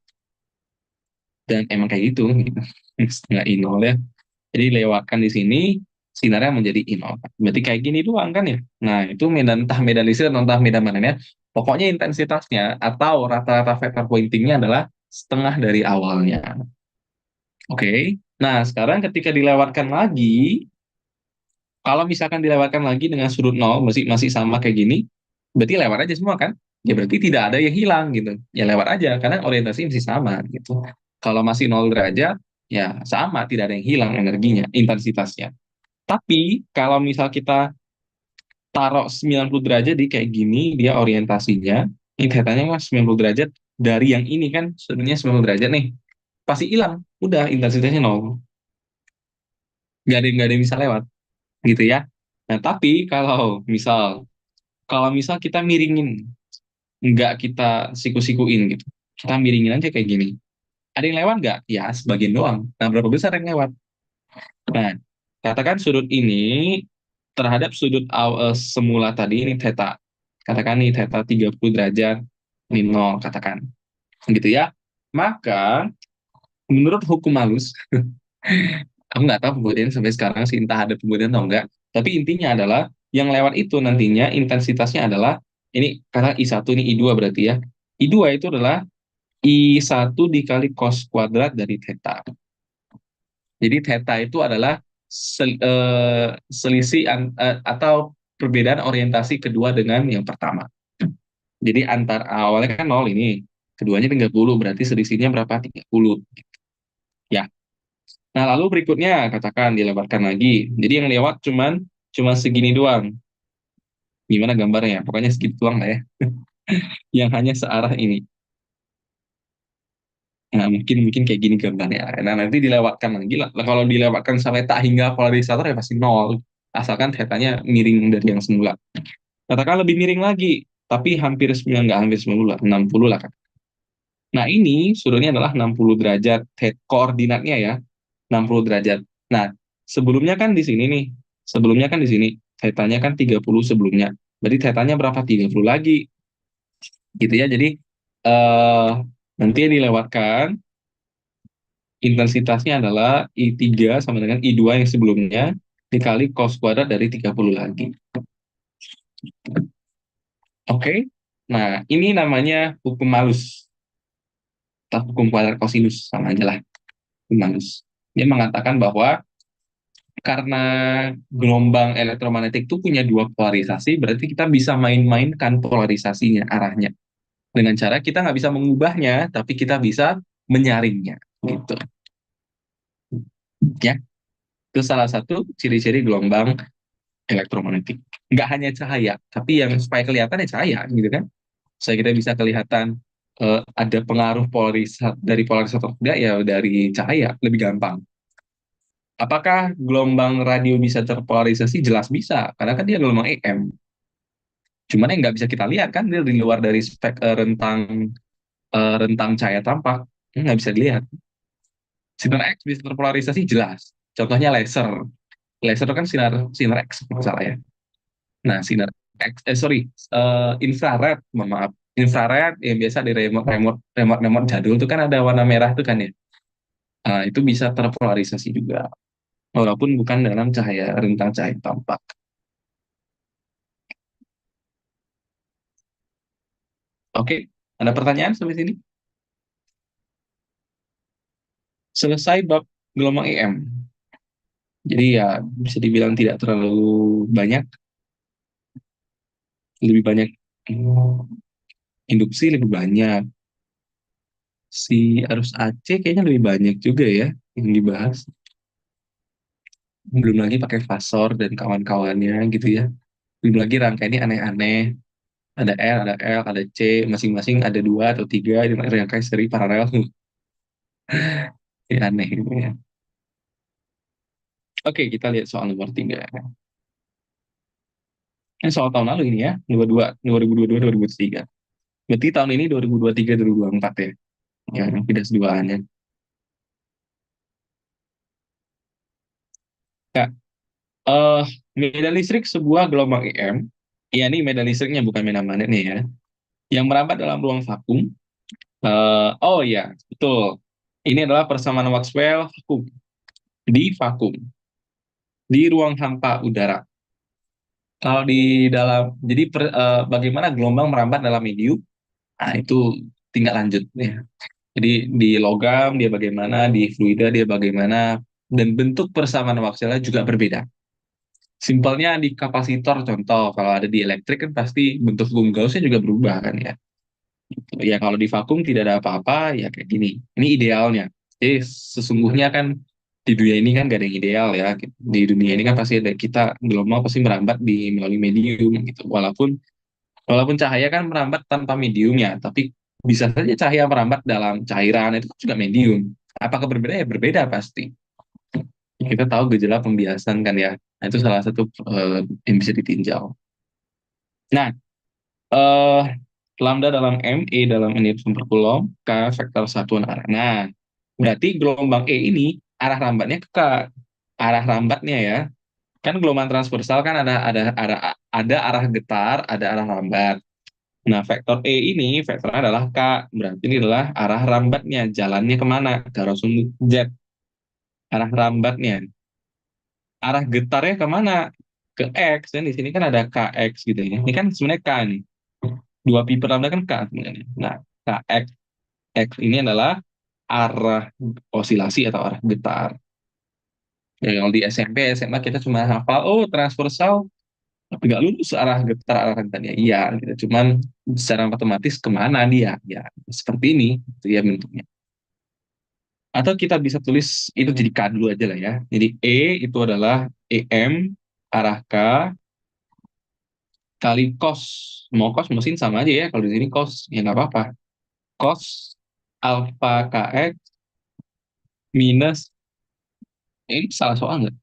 Dan emang kayak gitu, gitu. Setengah I0 ya. Jadi lewatkan di sini, sinarnya menjadi I0. Berarti kayak gini doang kan ya. Nah itu medan, entah medan listrik atau entah medan mananya, pokoknya intensitasnya atau rata-rata vector pointingnya adalah setengah dari awalnya. Oke. Nah sekarang ketika dilewatkan lagi, kalau misalkan dilewatkan lagi dengan sudut nol masih masih sama kayak gini, berarti lewat aja semua kan? Ya berarti tidak ada yang hilang gitu. Ya lewat aja karena orientasi masih sama gitu. Kalau masih 0 derajat, ya sama, tidak ada yang hilang energinya, intensitasnya. Tapi kalau misal kita taruh 90 derajat di kayak gini, dia orientasinya, ini kelihatannya mas 90 derajat dari yang ini kan sebenarnya 90 derajat nih, pasti hilang. Udah intensitasnya nol. Nggak ada yang bisa lewat gitu ya. Nah, tapi kalau misal kita miringin, nggak kita siku-sikuin gitu. Kita miringin aja kayak gini. Ada yang lewat nggak? Ya, sebagian doang. Nah, berapa besar yang lewat? Nah, katakan sudut ini terhadap sudut semula tadi, ini theta. Katakan nih theta 30 derajat, ini 0, katakan. Gitu ya. Maka, menurut hukum halus, aku nggak tahu pembuktian sampai sekarang sih, entah ada pembuktian atau enggak. Tapi intinya adalah, yang lewat itu nantinya intensitasnya adalah, ini karena I1 ini I2 berarti ya. I2 itu adalah I1 dikali cos kuadrat dari theta. Jadi theta itu adalah selisih atau perbedaan orientasi kedua dengan yang pertama. Jadi antar awalnya kan 0 ini, keduanya 30, berarti selisihnya berapa? 30. Ya. Nah, lalu berikutnya katakan dilebarkan lagi. Jadi yang lewat cuma segini doang. Gimana gambarnya? Pokoknya segitu doang lah ya. Yang hanya searah ini. Nah, mungkin mungkin kayak gini gambarnya. Nah, nanti dilewatkan lagi lah. Kalau dilewatkan sampai tak hingga polarisator ya pasti nol. Asalkan tetanya miring dari yang semula. Katakan lebih miring lagi, tapi hampir 9, nggak hampir 90 lah, 60 lah kan. Nah, ini sudutnya adalah 60 derajat koordinatnya ya, 60 derajat. Nah, sebelumnya kan di sini nih. Sebelumnya kan di sini. Tetanya kan 30 sebelumnya. Berarti tetanya berapa? 30 lagi. Gitu ya. Jadi eh nanti yang dilewatkan intensitasnya adalah I3 sama dengan I2 yang sebelumnya dikali cos kuadrat dari 30 lagi. Oke? Nah, ini namanya hukum malus. Atau hukum kuadrat kosinus, sama aja lah. Hukum malus. Dia mengatakan bahwa karena gelombang elektromagnetik itu punya dua polarisasi, berarti kita bisa main-mainkan polarisasinya, arahnya. Dengan cara kita nggak bisa mengubahnya, tapi kita bisa menyaringnya. Gitu. Ya, itu salah satu ciri-ciri gelombang elektromagnetik. Nggak hanya cahaya, tapi yang supaya kelihatan ya cahaya, gitu kan. Supaya kita bisa kelihatan ada pengaruh dari polarisator tidak ya dari cahaya, lebih gampang. Apakah gelombang radio bisa terpolarisasi? Jelas bisa, karena kan dia gelombang EM. Cuman yang nggak bisa kita lihat kan dia di luar dari rentang cahaya tampak, nggak bisa dilihat. Sinar X bisa terpolarisasi jelas. Contohnya laser. Laser kan sinar sinar X masalah ya. Nah, sinar X, infrared, mohon maaf. Infrared yang biasa di remote jadul itu kan ada warna merah itu kan ya. Nah, itu bisa terpolarisasi juga, walaupun bukan dalam rentang cahaya tampak. Oke, ada pertanyaan sampai sini? Selesai bab gelombang EM. Jadi ya bisa dibilang tidak terlalu banyak, lebih banyak induksi lebih banyak. Si arus AC kayaknya lebih banyak juga ya yang dibahas. belum lagi pakai fasor dan kawan-kawannya gitu ya. Belum lagi rangkaiannya aneh-aneh, ada L, ada C, masing-masing ada dua atau tiga di rangkai seri paralel. Ya, aneh gitu ya. Oke, kita lihat soal nomor tiga. Ini soal tahun lalu ini ya, 2022, 2023. Berarti tahun ini 2023, 2024 ya. Ya, tidak seduaannya. Ya, eh medan listrik sebuah gelombang EM, ya ini medan listriknya bukan medan magnet nih ya, yang merambat dalam ruang vakum. Oh ya, betul. Ini adalah persamaan Maxwell vakum di vakum di ruang hampa udara. Kalau di dalam, jadi bagaimana gelombang merambat dalam medium? Nah, itu tinggal lanjut ya. Jadi di logam dia bagaimana, di fluida dia bagaimana, dan bentuk persamaan Maxwell juga berbeda. Simpelnya di kapasitor contoh, kalau ada di elektrik kan pasti bentuk hukum Gauss-nya juga berubah kan ya. Ya kalau di vakum tidak ada apa-apa, ya kayak gini. Ini idealnya. Jadi sesungguhnya kan di dunia ini kan gak ada yang ideal ya. Di dunia ini kan pasti ada kita gelombang pasti merambat di melalui medium gitu. Walaupun walaupun cahaya kan merambat tanpa mediumnya, tapi bisa saja cahaya merambat dalam cairan itu juga medium. Apakah berbeda? Ya berbeda pasti. Kita tahu gejala pembiasan kan ya. Nah, itu salah satu yang bisa ditinjau. Nah, eh lambda dalam M, E dalam Newton per Coulomb, K vektor satuan arah. Nah, berarti gelombang E ini arah rambatnya ke K. Arah rambatnya ya. Kan gelombang transversal kan ada arah getar, ada arah rambat. Nah, vektor E ini vektornya adalah K. Berarti ini adalah arah rambatnya. Jalannya kemana? Ke arah sumbu Z. Arah rambatnya. Arah getarnya kemana? Ke X. Dan di sini kan ada KX gitu ya. Ini kan sebenarnya K nih. Dua pi per lambda kan K sebenarnya. Nah, KX X ini adalah arah osilasi atau arah getar. Ya, kalau di SMP, SMA kita cuma hafal, oh transversal, tapi nggak lulus arah getar, arah rentannya. Iya, gitu. Cuman secara matematis kemana dia? Ya, seperti ini, itu ya bentuknya. Atau kita bisa tulis itu jadi K dulu aja lah ya. Jadi E itu adalah EM arah K kali cos. Mau cos mesin sama aja ya. Kalau di sini cos, ya nggak apa-apa. Cos alpha KX minus, ini salah soal nggak?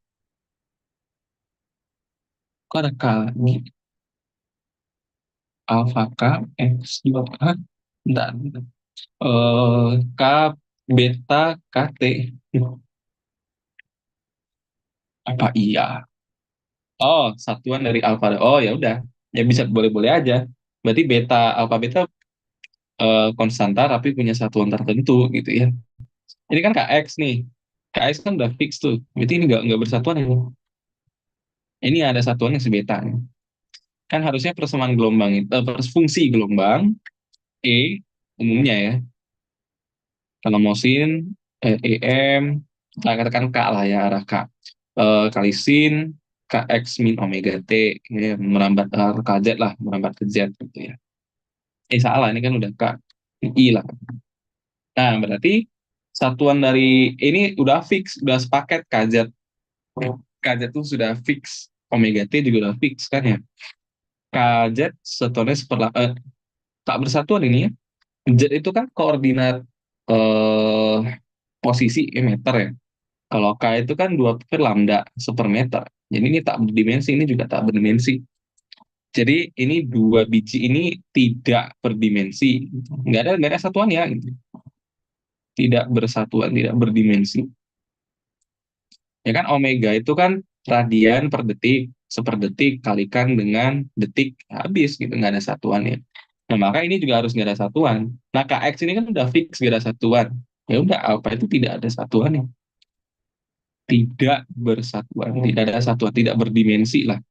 Kok ada K lagi? Alpha K X dua K. Bentar, bentar. K beta KT. Apa iya? Oh, satuan dari alfa. Oh, ya udah. Ya bisa boleh-boleh aja. Berarti beta alfa beta konstanta tapi punya satuan tertentu gitu ya. Ini kan KX nih. KX kan udah fix tuh. Berarti ini nggak bersatuan ini. Ini ada satuannya si beta. Kan harusnya persamaan gelombang itu, fungsi gelombang E umumnya ya. Kalau mosin EM, kita katakan K lah ya, arah K. Kali sin KX min omega T, ya, merambat ke Z lah, merambat ke Z gitu ya. Salah, ini kan udah K, I lah. Nah, berarti satuan dari ini udah fix, udah sepaket KZ. KZ itu sudah fix, omega T juga udah fix kan ya. KZ satuannya tak bersatuan ini ya. Z itu kan koordinat eh, posisi meter ya. Kalau K itu kan 2 per lambda sepermeter. Jadi ini tak berdimensi, ini juga tak berdimensi. Jadi ini dua biji ini tidak berdimensi. Nggak ada satuan ya. Gitu. Tidak bersatuan, tidak berdimensi. Ya kan omega itu kan radian per detik, seperdetik kalikan dengan detik habis gitu, nggak ada satuannya. Nah, maka ini juga harus nggak ada satuan. Nah, KX ini kan udah fix nggak ada satuan. Ya udah, apa itu tidak ada satuannya? Tidak bersatuan, tidak ada satuan, tidak berdimensi lah.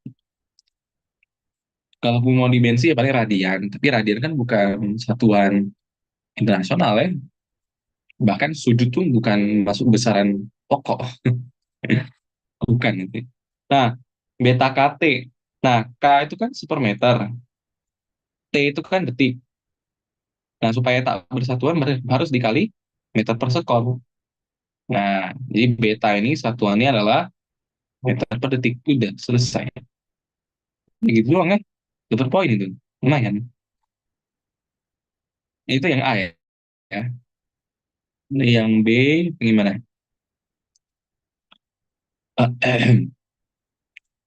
Kalau mau dimensi ya paling radian, tapi radian kan bukan satuan internasional ya. Bahkan sudut tuh bukan masuk besaran pokok, bukan itu. Nah, beta KT. Nah, K itu kan super meter, T itu kan detik. Nah, supaya tak bersatuan harus dikali meter per sekon. Nah, jadi beta ini satuannya adalah meter per detik udah selesai. Ya gitu doang ya, dapat poin itu, lumayan. Itu yang A ya. Ya. Yang B gimana?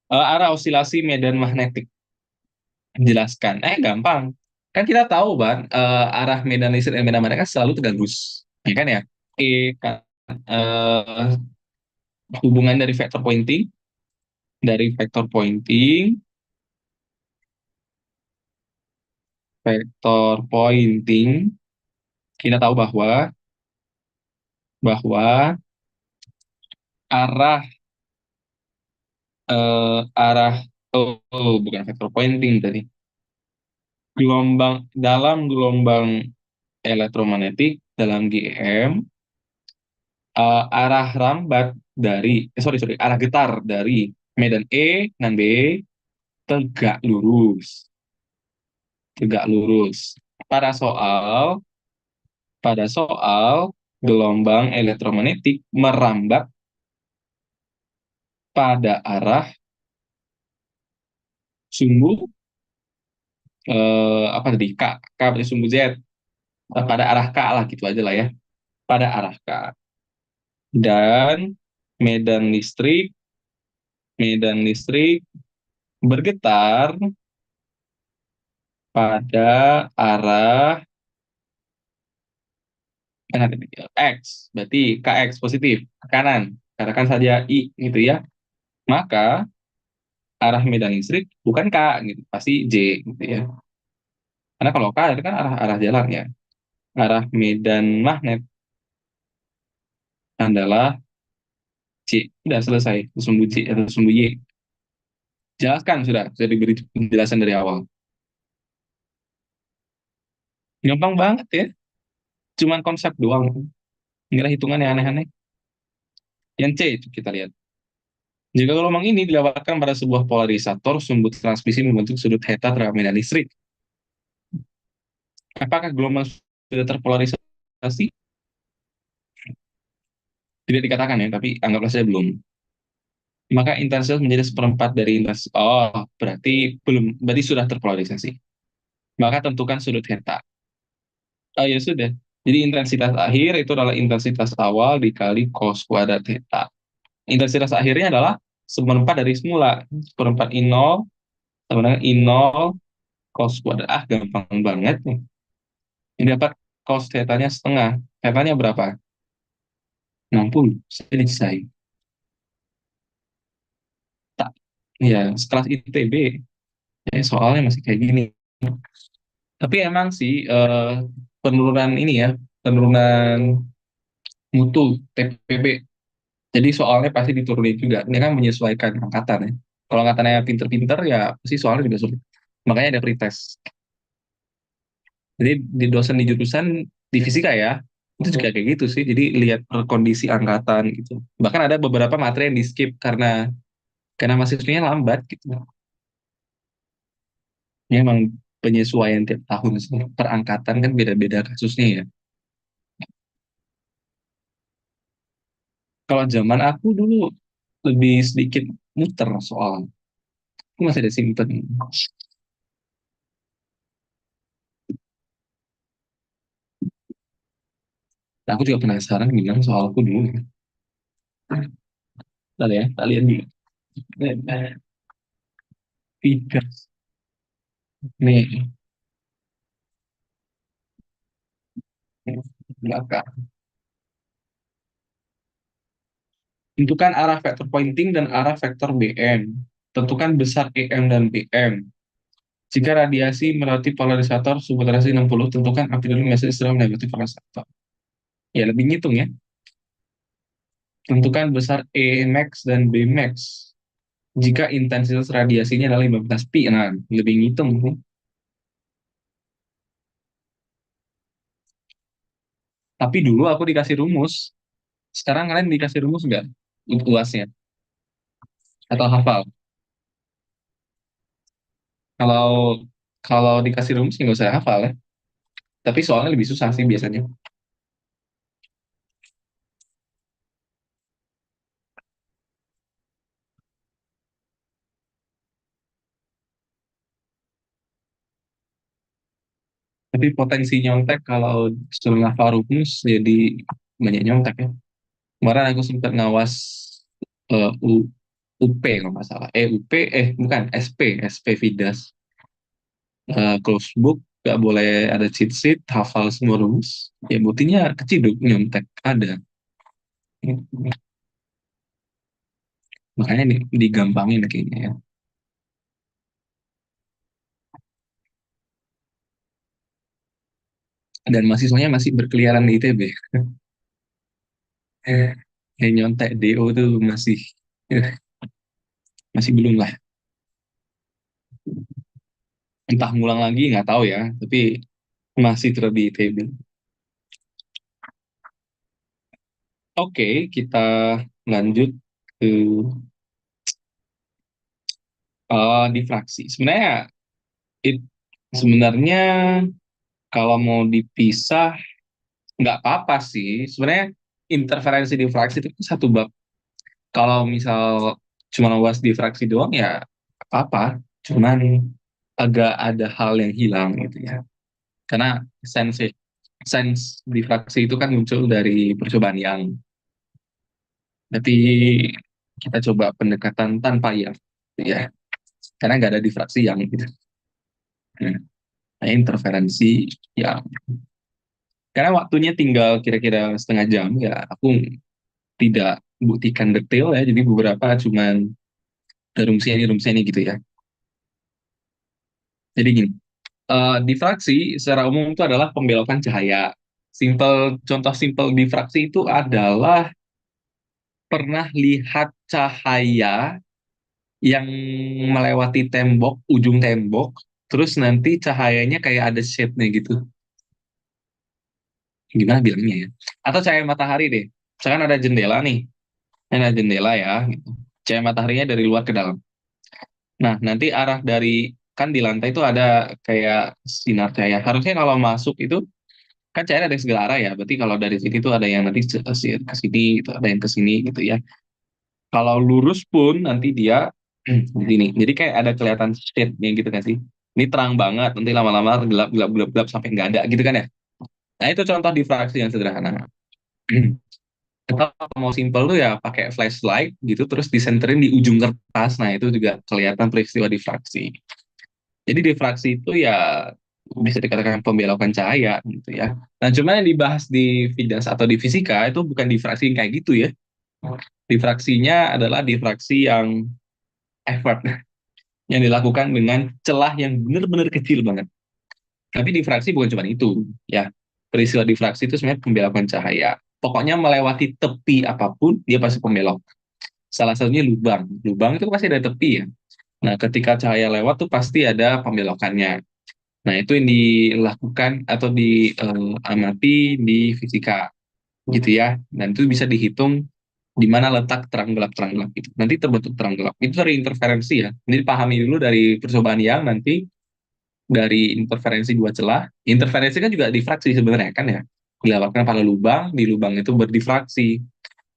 Arah osilasi medan magnetik, jelaskan. Gampang. Kan kita tahu, Bang, arah medan listrik dan medan magnetik kan selalu tergabung. Ya kan ya? Kan, eh, hubungan dari vektor pointing, kita tahu bahwa arah arah bukan vektor pointing tadi. Gelombang elektromagnetik dalam GEM, arah rambat arah getar dari medan E dan B tegak lurus, tegak lurus. Pada soal, pada soal gelombang elektromagnetik merambat pada arah sumbu, apa tadi, K berarti sumbu Z, pada arah K lah gitu aja lah ya, pada arah K. Dan medan listrik medan listrik bergetar pada arah X, berarti KX positif ke kanan, katakan saja I gitu ya. Maka arah medan listrik bukan K gitu, pasti J gitu ya. Karena kalau K itu kan arah arah jalan ya. Arah medan magnet adalah C. Sudah selesai, sumbu C atau sumbu Y. Jelaskan, sudah diberi penjelasan dari awal. Gampang banget ya, cuman konsep doang. Nggak ada hitungan yang aneh-aneh. Yang C itu kita lihat. Jika gelombang ini dilewatkan pada sebuah polarisator, sumbu transmisi membentuk sudut theta terhadap medan listrik. Apakah gelombang sudah terpolarisasi? Tidak dikatakan ya, tapi anggaplah saya belum. Maka intensitas menjadi seperempat dari intensitas. Oh, berarti belum, berarti sudah terpolarisasi. Maka tentukan sudut theta. Oh ya sudah. Jadi intensitas akhir itu adalah intensitas awal dikali cos kuadrat theta. Intensitas akhirnya adalah seperempat dari semula. Seperempat I0 sama dengan I0 cos kuadrat. Gampang banget nih. Ini dapat cos theta-nya setengah. Theta-nya berapa? 60. Selesai. Tak. Ya, sekelas ITB. Soalnya masih kayak gini. Tapi emang sih, penurunan ini ya, penurunan mutu TPB. Jadi soalnya pasti diturunin juga. Ini kan menyesuaikan angkatan ya. Kalau angkatannya pinter-pinter ya pasti soalnya juga sulit. Makanya ada pretest. Jadi di dosen di jurusan di fisika ya, itu juga kayak gitu sih. Jadi lihat per kondisi angkatan gitu. Bahkan ada beberapa materi yang di skip karena mahasiswanya lambat gitu. Ini emang penyesuaian tiap tahun sih. Per angkatan kan beda-beda kasusnya ya. Kalau zaman aku dulu lebih sedikit muter soal. Aku masih ada simpen. Nah, aku juga penasaran gimana soalku dulu. Lalu ya, kalian di tiga nih belakang. Tentukan arah vektor pointing dan arah vektor BM. Tentukan besar EM dan BM. Jika radiasi melewati polarisator subpolarisator 60, tentukan amplitude message setelah negatif polarisator. Ya, lebih ngitung ya. Tentukan besar E max dan B max. Jika intensitas radiasinya adalah 15 pi. Nah, lebih ngitung. Tapi dulu aku dikasih rumus. Sekarang kalian dikasih rumus nggak? Luasnya. Atau hafal? Kalau kalau dikasih rumus nggak usah hafal ya. Tapi soalnya lebih susah sih biasanya. Tapi potensi nyontek kalau setengah rumus jadi banyak nyontek ya. Kemarin aku sempat ngawas UP kalau nggak salah. UP, bukan, SP Vidas. Close book, nggak boleh ada cheat sheet, hafal semua rumus. Ya buktinya keciduk, nyontek, ada. Makanya digampangin kayaknya ya. Dan mahasiswanya masih berkeliaran di ITB. Yang nyontek DO tuh masih eh, masih belum lah. Entah ngulang lagi nggak tahu ya, tapi masih terus di ITB. Oke, kita lanjut ke difraksi. It, sebenarnya kalau mau dipisah nggak apa-apa sih. Sebenarnya interferensi difraksi itu satu bab. Kalau misal cuma luas difraksi doang ya apa-apa. Cuman agak ada hal yang hilang gitu ya. Karena sense difraksi itu kan muncul dari percobaan yang. Tapi kita coba pendekatan tanpa yang, ya. Karena nggak ada difraksi yang gitu. Nah, interferensi ya. Karena waktunya tinggal kira-kira setengah jam ya. Aku tidak buktikan detail ya. Jadi beberapa cuman rumsi ini gitu ya. Jadi gini, difraksi secara umum itu adalah pembelokan cahaya. Contoh simple difraksi itu adalah pernah lihat cahaya yang melewati tembok, ujung tembok, terus nanti cahayanya kayak ada shade-nya gitu. Gimana bilangnya ya? Atau cahaya matahari deh. Misalkan ada jendela nih, ada jendela ya, gitu. Cahaya mataharinya dari luar ke dalam. Nah, nanti arah dari, kan di lantai itu ada kayak sinar cahaya. Harusnya kalau masuk itu, kan cahaya ada segala arah ya. Berarti kalau dari sini tuh ada yang nanti ke sini, itu ada yang ke sini gitu ya. Kalau lurus pun nanti dia gini. Jadi kayak ada kelihatan shade-nya gitu kan sih. Ini terang banget, nanti lama-lama gelap, gelap, gelap, gelap sampai nggak ada gitu kan ya. Nah, itu contoh difraksi yang sederhana. Atau mau simple tuh ya pakai flashlight gitu terus disenterin di ujung kertas. Nah, itu juga kelihatan peristiwa difraksi. Jadi difraksi itu ya bisa dikatakan pembelokan cahaya gitu ya. Nah, cuma yang dibahas di Vidas atau di fisika itu bukan difraksi yang kayak gitu ya. Difraksinya adalah difraksi yang effort yang dilakukan dengan celah yang benar-benar kecil banget. Tapi difraksi bukan cuma itu ya. Peristiwa difraksi itu sebenarnya pembelokan cahaya. Pokoknya melewati tepi apapun dia pasti pembelok. Salah satunya lubang. Lubang itu pasti ada tepi ya. Nah, ketika cahaya lewat tuh pasti ada pembelokannya. Nah, itu yang dilakukan atau diamati di fisika gitu ya. Dan itu bisa dihitung di mana letak terang gelap itu. Nanti terbentuk terang gelap. Itu dari interferensi ya. Jadi pahami dulu dari percobaan yang nanti dari interferensi dua celah. Interferensi kan juga difraksi sebenarnya kan ya. Dilewatkan pada lubang, di lubang itu berdifraksi.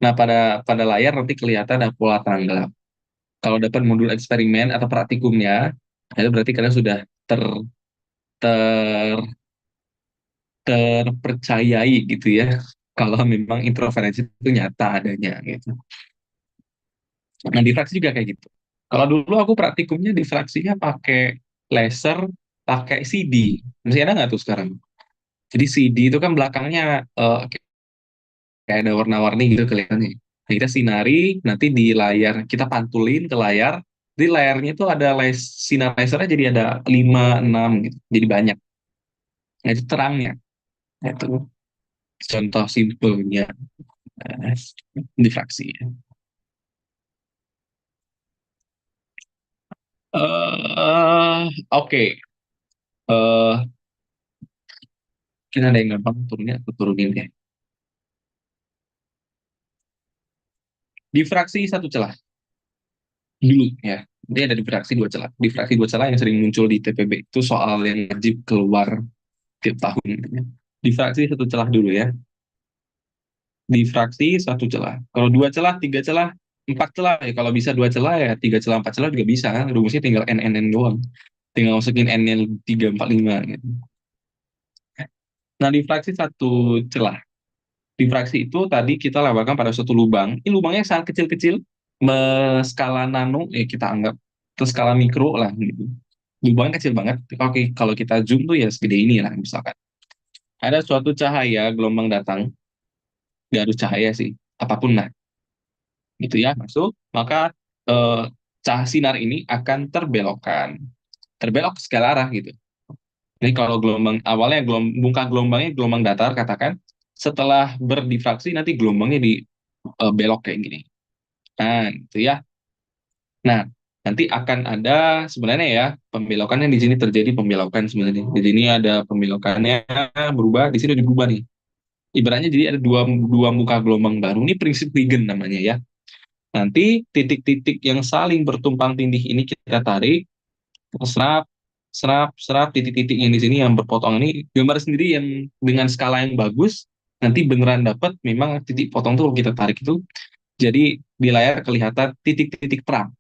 Nah, pada layar nanti kelihatan ada pola terang gelap. Kalau dapat modul eksperimen atau praktikumnya, itu berarti kalian sudah ter, ter terpercayai gitu ya. Kalau memang interferensi itu nyata adanya gitu. Nah, difraksi juga kayak gitu. Kalau dulu aku praktikumnya difraksinya pakai laser, pakai CD. Masih ada nggak tuh sekarang? Jadi CD itu kan belakangnya kayak ada warna-warni gitu kelihatannya. Nah, kita sinari, nanti di layar kita pantulin ke layar. Di layarnya itu ada sinar lasernya jadi ada 5 6 gitu. Jadi banyak. Nah, itu terangnya. Nah, itu contoh simpelnya eh, difraksi. Oke. Eh, Mungkin ada yang gampang turunnya, aku turunin ya. Difraksi satu celah dulu ya. Dia ada difraksi dua celah. Difraksi dua celah yang sering muncul di TPB itu soal yang wajib keluar tiap tahun. Ya. Difraksi satu celah dulu ya. Difraksi satu celah. Kalau dua celah, tiga celah, empat celah ya. Kalau bisa dua celah ya tiga celah, empat celah juga bisa. Rumusnya tinggal n n n doang. Tinggal masukin n yang tiga, empat, lima gitu. Nah, difraksi satu celah. Difraksi itu tadi kita lewatkan pada suatu lubang. Ini lubangnya sangat kecil-kecil, skala nano, kita anggap ke skala mikro lah gitu. Lubangnya kecil banget. Oke, kalau kita zoom tuh ya segede ini lah misalkan. Ada suatu cahaya gelombang datang, nggak harus cahaya sih, apapun lah, gitu ya masuk, maka eh, cahaya sinar ini akan terbelokkan, terbelok ke segala arah gitu. Jadi kalau gelombang awalnya muka gelombangnya gelombang datar katakan, setelah berdifraksi nanti gelombangnya di belok kayak gini. Nah, itu ya. Nah, nanti akan ada sebenarnya ya pembelokannya di sini terjadi pembelokan sebenarnya. Di sini ada pembelokannya berubah, di sini udah berubah nih. Ibaratnya jadi ada dua dua muka gelombang baru. Ini prinsip Huygens namanya ya. Nanti titik-titik yang saling bertumpang tindih ini kita tarik, serap, serap, serap, titik-titik yang di sini yang berpotong ini gambar sendiri yang dengan skala yang bagus. Nanti beneran dapat memang titik potong tuh kalau kita tarik itu. Jadi di layar kelihatan titik-titik terang.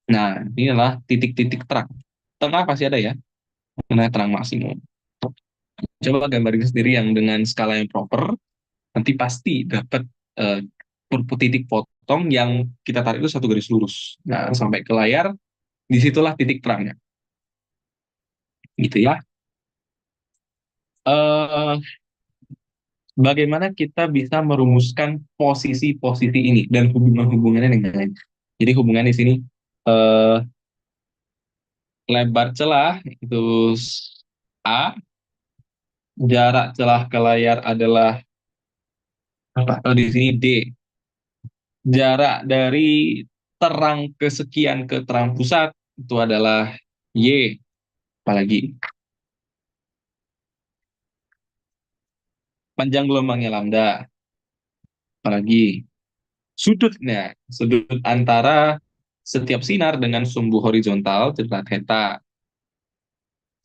Nah, inilah titik-titik terang. Tengah pasti ada ya, karena terang maksimum. Coba gambarin sendiri yang dengan skala yang proper, nanti pasti dapat eh, titik potong yang kita tarik itu satu garis lurus. Nah, sampai ke layar, disitulah titik terangnya. Gitu ya. Eh, Bagaimana kita bisa merumuskan posisi-posisi ini dan hubungan-hubungannya dengan lain. Jadi hubungan di sini eh, lebar celah itu A, jarak celah ke layar adalah apa? Di sini D. Jarak dari terang kesekian ke terang pusat itu adalah Y. Apalagi panjang gelombangnya lambda. Apalagi sudutnya, sudut antara setiap sinar dengan sumbu horizontal adalah theta.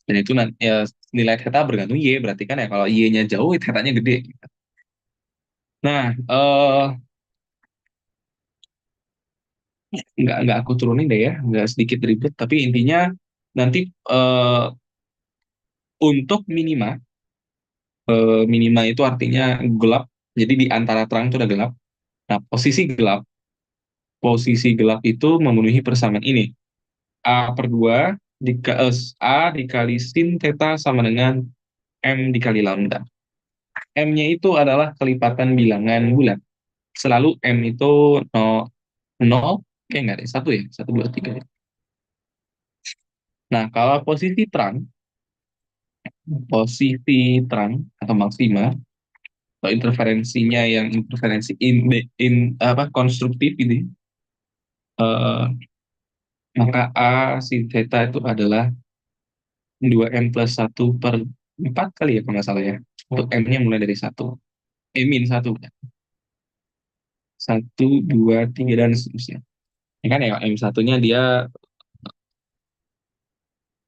Dan itu nanti ya, nilai theta bergantung Y, berarti kan ya kalau Y-nya jauh, theta-nya gede. Nah, nggak aku turunin deh ya, nggak sedikit ribet, tapi intinya nanti untuk minima, minima itu artinya gelap, jadi di antara terang itu udah gelap. Nah, posisi gelap itu memenuhi persamaan ini. A per 2 A dikali sin theta sama dengan M dikali lambda. M-nya itu adalah kelipatan bilangan bulat. Selalu M itu 0, 0, kayak nggak ada, 1 ya? 1, 2, 3. Nah, kalau posisi terang atau maksima, atau interferensinya yang interferensi apa konstruktif ini, maka A sin theta itu adalah 2M+1/4 kali ya kalau nggak salah ya. Untuk M-nya mulai dari 1. Min 1. 1, 2, 3, dan seterusnya. Ya kan ya, M1-nya dia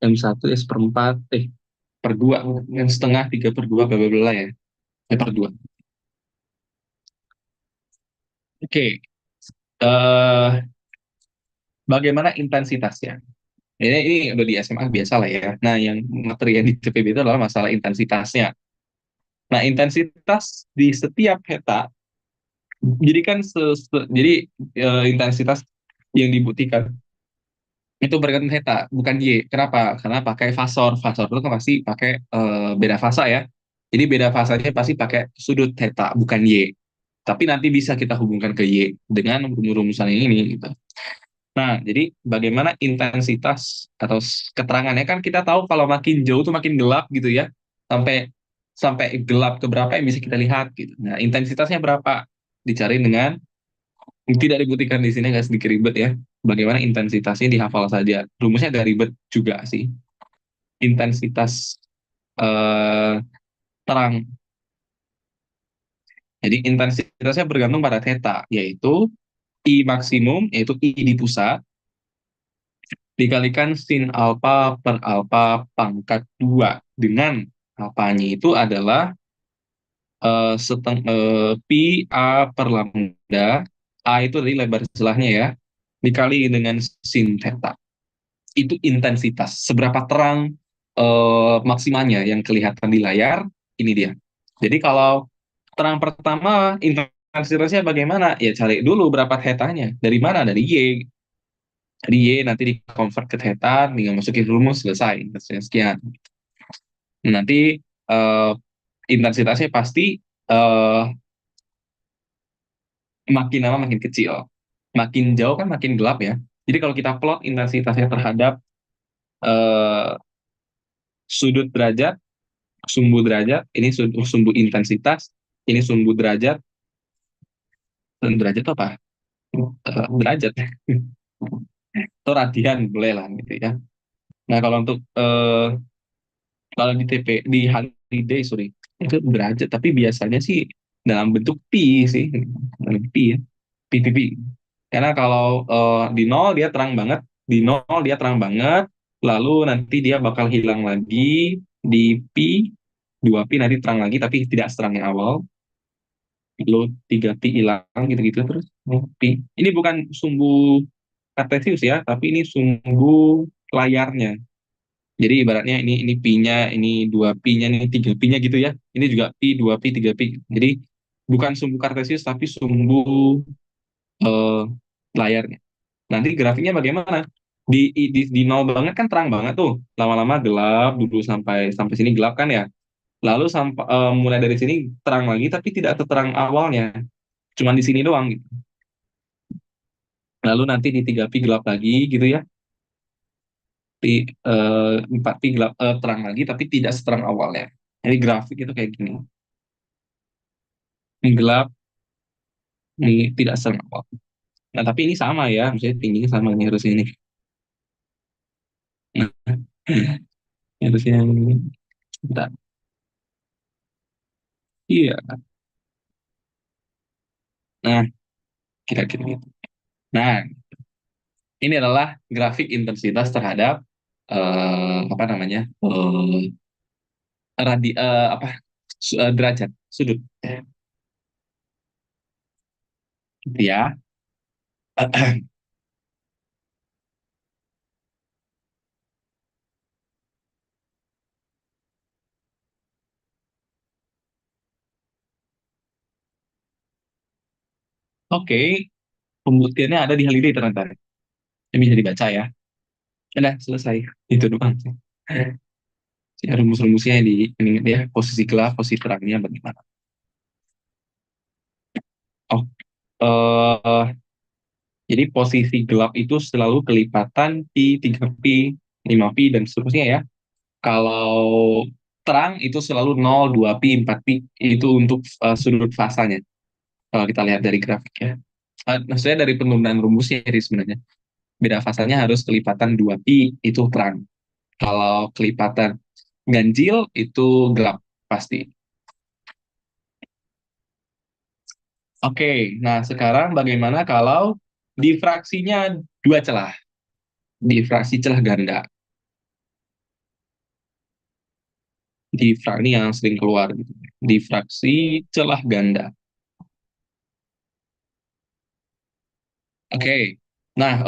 M1 ya seperempat, per 2, yang setengah, 3/2, bla bla bla ya. Per 2. Oke, bagaimana intensitasnya? Ini udah di SMA biasa lah ya. Nah, yang materi yang di CPB itu adalah masalah intensitasnya. Nah, intensitas di setiap heta, jadi kan jadi intensitas yang dibuktikan itu bergantung theta, bukan Y. Kenapa? Karena pakai fasor. Fasor itu kan pasti pakai beda fasa ya. Jadi beda fasanya pasti pakai sudut theta, bukan Y. Tapi nanti bisa kita hubungkan ke Y dengan rumus-rumusan yang ini gitu. Nah, jadi bagaimana intensitas atau keterangannya kan kita tahu kalau makin jauh tuh makin gelap gitu ya. Sampai sampai gelap ke berapa yang bisa kita lihat gitu. Nah, intensitasnya berapa? Dicari dengan tidak dibuktikan di sini, nggak sedikit ribet ya. Bagaimana intensitasnya dihafal saja. Rumusnya agak ribet juga sih. Intensitas eh, terang. Jadi intensitasnya bergantung pada theta, yaitu I maksimum, yaitu I di pusat, dikalikan sin alfa per alfa pangkat 2. Dengan alfanya itu adalah pi A per lambda. A itu dari lebar celahnya ya, dikali dengan sin theta. Itu intensitas. Seberapa terang maksimalnya yang kelihatan di layar, ini dia. Jadi kalau terang pertama intensitasnya bagaimana? Ya cari dulu berapa thetanya. Dari mana? Dari Y. Dari Y nanti di convert ke theta, tinggal masukin rumus selesai. Intensitasnya sekian. Nanti eh, intensitasnya pasti eh, makin lama makin kecil. Makin jauh kan makin gelap ya. Jadi kalau kita plot intensitasnya terhadap eh, sudut derajat, sumbu derajat, ini sumbu intensitas, ini sumbu derajat, dan derajat itu apa? Derajat atau radian boleh lah gitu ya. Nah kalau untuk kalau di di holiday sorry itu derajat, tapi biasanya sih dalam bentuk pi sih, dalam pi ya, pi. Karena kalau di nol dia terang banget, di nol dia terang banget, lalu nanti dia bakal hilang lagi di pi, 2 pi nanti terang lagi tapi tidak seterang yang awal, lalu 3 pi hilang gitu-gitu terus pi. Ini bukan sumbu kartesius ya, tapi ini sumbu layarnya. Jadi ibaratnya ini pi-nya, ini 2 pi-nya, ini 3 pi-nya gitu ya. Ini juga pi, 2 pi, 3 pi. Jadi bukan sumbu kartesius tapi sumbu eh, layarnya. Nanti grafiknya bagaimana? Di nol banget kan terang banget tuh. Lama-lama gelap dulu sampai sampai sini gelap kan ya. Lalu sampai mulai dari sini terang lagi tapi tidak seterang awalnya. Cuman di sini doang gitu. Lalu nanti di 3 pi gelap lagi gitu ya. Di 4 pi gelap terang lagi tapi tidak seterang awalnya. Jadi grafik itu kayak gini. Ini gelap, ini tidak seterang awal. Nah, tapi ini sama ya, misalnya tingginya sama ini harus ini. Nah, harusnya yang ini. Bentar. Iya. Nah, kira-kira gitu. Nah, ini adalah grafik intensitas terhadap apa namanya? Apa derajat sudut. Gitu ya. Oke, pembuktiannya ada di Haliday ternyata. Yang bisa dibaca ya. Udah selesai. Itu doang. Ya, rumus-rumusnya di ini ya, posisi gelap, posisi terangnya bagaimana. Oh, jadi posisi gelap itu selalu kelipatan pi, 3 pi, 5 pi, dan seterusnya ya. Kalau terang itu selalu 0, 2 pi, 4 pi. Itu untuk sudut fasanya. Kalau kita lihat dari grafiknya. Maksudnya dari penurunan rumusnya jadi sebenarnya. Beda fasanya harus kelipatan 2 pi, itu terang. Kalau kelipatan ganjil, itu gelap, pasti. Oke, nah sekarang bagaimana kalau difraksinya 2 celah? Difraksi celah ganda. Ini yang sering keluar gitu. Difraksi celah ganda. Oke. Nah,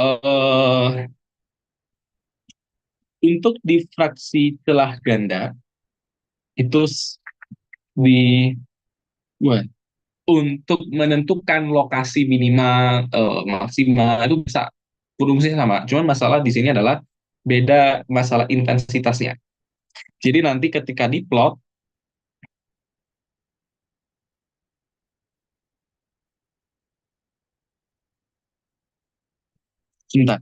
untuk difraksi celah ganda itu di wah, untuk menentukan lokasi minimal maksimal itu bisa rumusnya sama. Cuman masalah di sini adalah beda masalah intensitasnya. Jadi nanti ketika diplot, sebentar.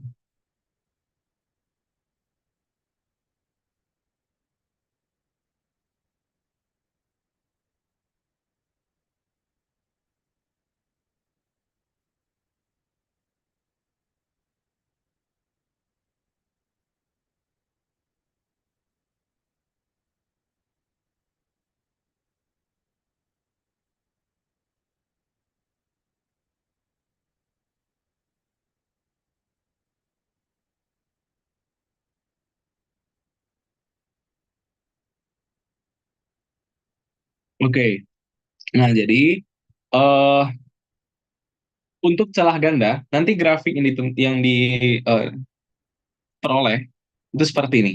Oke. Nah, jadi eh untuk celah ganda, nanti grafik yang diperoleh itu seperti ini.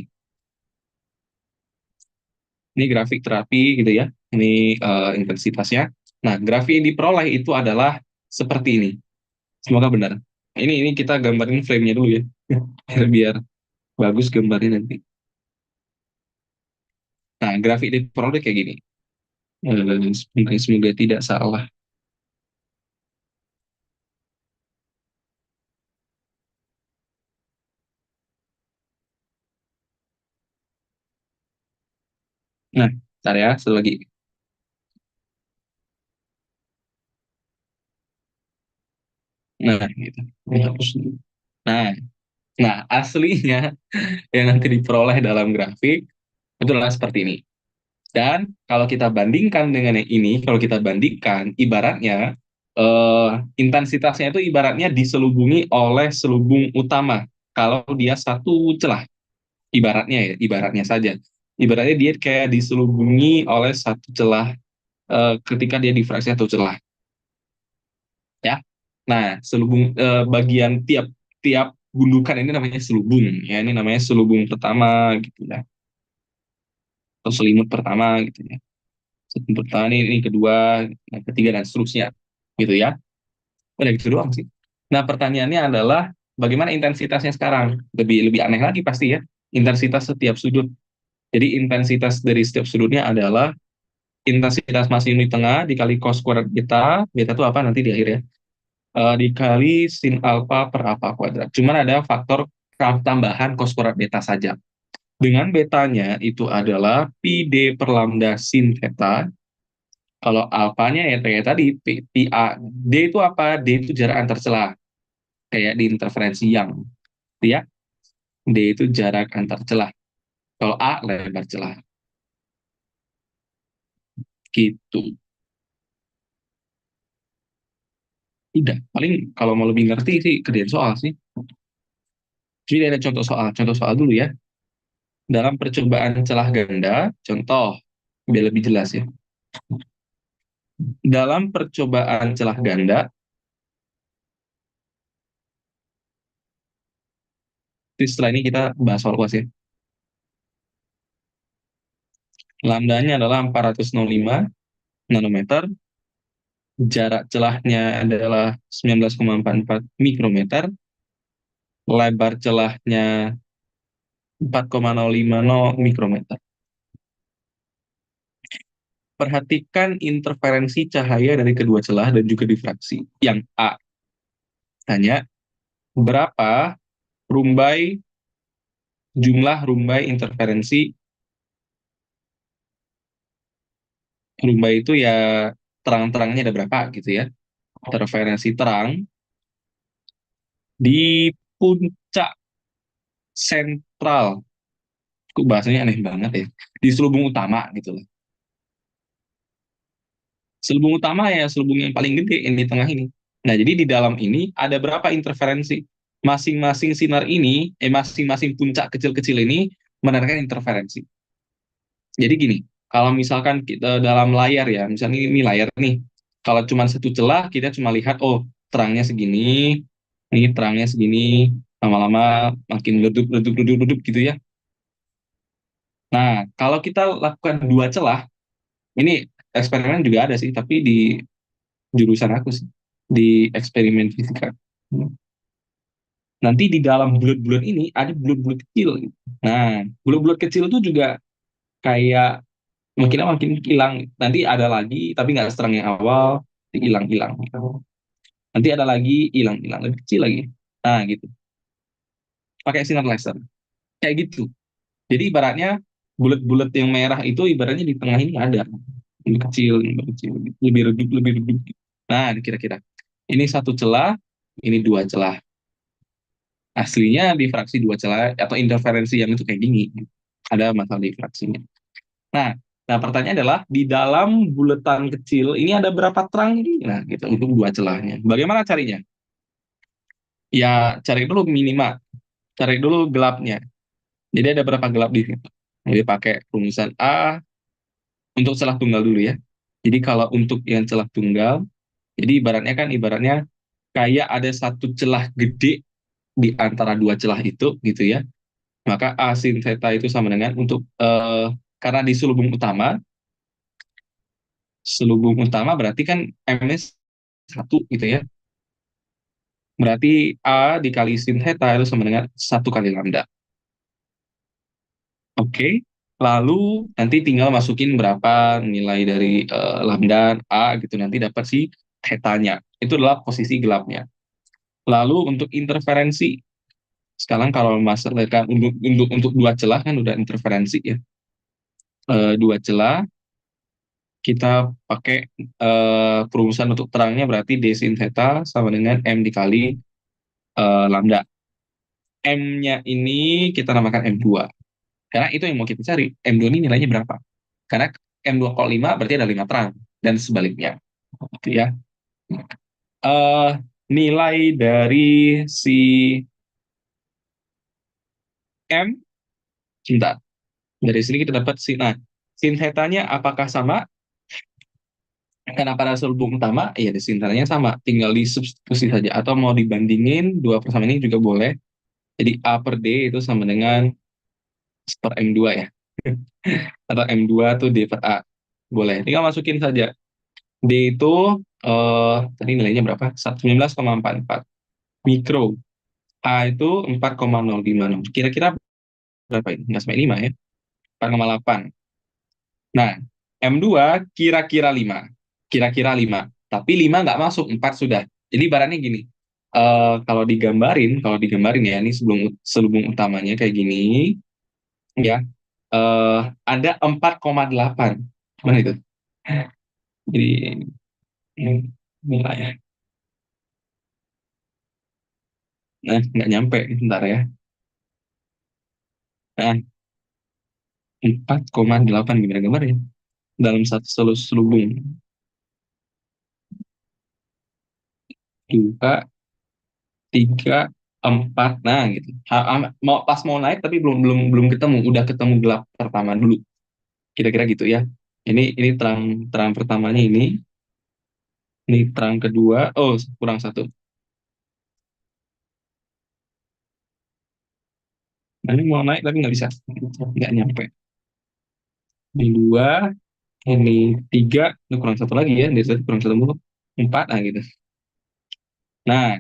Ini grafik terapi gitu ya. Ini intensitasnya. Nah, grafik yang diperoleh itu adalah seperti ini. Semoga benar. Ini kita gambarin frame-nya dulu ya, biar bagus gambarnya nanti. Nah, grafik diperoleh kayak gini. Semoga tidak salah. Nah, bentar ya, satu lagi. Nah, gitu. Ini harus. Nah, nah aslinya yang nanti diperoleh dalam grafik itu adalah seperti ini. Dan kalau kita bandingkan dengan yang ini, kalau kita bandingkan, ibaratnya intensitasnya itu ibaratnya diselubungi oleh selubung utama. Kalau dia satu celah, ibaratnya ya, ibaratnya saja. Ibaratnya dia kayak diselubungi oleh satu celah ketika dia difraksi satu celah, ya. Nah, selubung bagian tiap tiap gundukan ini namanya selubung, ya. Ini namanya selubung pertama, gitu ya, atau selimut pertama, gitu ya. Pertama ini kedua, yang ketiga dan seterusnya, gitu ya. Udah gitu doang sih. Nah, pertanyaannya adalah bagaimana intensitasnya sekarang? Lebih lebih aneh lagi pasti ya. Intensitas setiap sudut. Jadi intensitas dari setiap sudutnya adalah intensitas massa unit tengah dikali cos kuadrat beta. Beta itu apa nanti di akhir ya? Dikali sin alfa per alfa kuadrat. Cuman ada faktor tambahan cos kuadrat beta saja. Dengan betanya itu adalah pi d per lambda sin theta. Kalau alfanya ya kayak tadi, pi a. D itu apa? D itu jarak antar celah. Kayak di interferensi yang. Ya, D itu jarak antar celah. Kalau A lebar celah. Gitu. Tidak. Paling kalau mau lebih ngerti sih, kerjain soal sih. Jadi ada contoh soal. Contoh soal dulu ya. Dalam percobaan celah ganda, contoh, biar lebih jelas ya. Dalam percobaan celah ganda, setelah ini kita bahas soal kuas ya. Lambdanya adalah 405 nanometer, jarak celahnya adalah 19,44 mikrometer, lebar celahnya 4,050 mikrometer. Perhatikan interferensi cahaya dari kedua celah dan juga difraksi. Yang A, tanya berapa rumbai jumlah rumbai interferensi. Rumbai itu ya terang-terangnya ada berapa gitu ya. Interferensi terang di puncak sentral. Kok bahasanya aneh banget ya. Di selubung utama gitu loh. Selubung utama ya selubung yang paling gede yang di tengah ini. Nah, jadi di dalam ini ada berapa interferensi? Masing-masing sinar ini, masing-masing puncak kecil-kecil ini menarik interferensi. Jadi gini, kalau misalkan kita dalam layar ya, misalnya ini layar nih, kalau cuma satu celah kita cuma lihat, oh terangnya segini, ini terangnya segini, lama-lama makin redup, redup, redup, redup gitu ya. Nah, kalau kita lakukan dua celah, ini eksperimen juga ada sih, tapi di jurusan aku sih, di eksperimen fisika. Nanti di dalam bulat-bulat ini ada bulat-bulat kecil. Nah, bulat-bulat kecil itu juga kayak makin lama makin hilang. Nanti ada lagi, tapi nggak seterang yang awal, hilang-hilang. Nanti ada lagi, hilang-hilang, lebih kecil lagi. Nah, gitu. Pakai sinar laser. Kayak gitu. Jadi ibaratnya bulat-bulat yang merah itu ibaratnya di tengah ini ada. Lebih kecil, lebih kecil, lebih redup, lebih redup. Nah, kira-kira. Ini satu celah, ini dua celah. Aslinya di fraksi dua celah atau interferensi yang itu kayak gini. Ada masalah di fraksinya. Nah, nah pertanyaan adalah di dalam buletan kecil ini ada berapa terang ini? Nah, gitu untuk dua celahnya. Bagaimana carinya? Ya, cari dulu minima, cari dulu gelapnya. Jadi ada berapa gelap di situ? Jadi pakai rumusan A untuk celah tunggal dulu ya. Jadi kalau untuk yang celah tunggal, jadi ibaratnya kan ibaratnya kayak ada satu celah gede di antara dua celah itu gitu ya. Maka A sin theta itu sama dengan untuk karena di selubung utama selubung utama berarti kan M-nya satu gitu ya. Berarti A dikali sin theta itu sama dengan satu kali lambda. Oke. Lalu nanti tinggal masukin berapa nilai dari lambda A gitu. Nanti dapat si theta-nya. Itu adalah posisi gelapnya. Lalu untuk interferensi. Sekarang kalau masalah kan untuk dua celah kan udah interferensi ya. Dua celah kita pakai perumusan untuk terangnya berarti d sin theta sama dengan M dikali lambda. M-nya ini kita namakan M2. Karena itu yang mau kita cari. M2 ini nilainya berapa? Karena M2 kalau 5 berarti ada 5 terang. Dan sebaliknya. Gitu ya. Eh Nilai dari si M, cinta. Dari sini kita dapat nah, sin theta-nya apakah sama? Karena pada selubung utama, ya di sin theta-nya sama. Tinggal disubstitusi saja. Atau mau dibandingin, dua persamaan ini juga boleh. Jadi A per D itu sama dengan per M2 ya. Atau M2 tuh D per A. Boleh. Tinggal masukin saja. D itu tadi nilainya berapa? 19,44 mikro. A itu 4,056. Kira-kira berapa ini? Nggak sampai 5 ya. 4,8. Nah, M2 kira-kira 5. Kira-kira 5. Tapi 5 nggak masuk, 4 sudah. Jadi barannya gini. Kalau digambarin ya, ini sebelum selubung utamanya kayak gini, ya. Ada 4,8. Gimana itu? Jadi nilai ya. Nah, nggak nyampe, bentar ya. Nah, 4,8 gimana gambarnya? Dalam satu selubung. Dua, tiga, empat. Nah, gitu. Mau naik tapi belum belum belum ketemu. Udah ketemu gelap pertama dulu. Kira-kira gitu ya. Ini terang terang pertamanya ini. Ini terang kedua. Oh, kurang satu. Nah, ini mau naik tapi nggak bisa. Nggak nyampe. Ini dua, ini tiga. Ini kurang satu lagi ya. Dari tadi kurang satu mulu. Empat, nah gitu. Nah,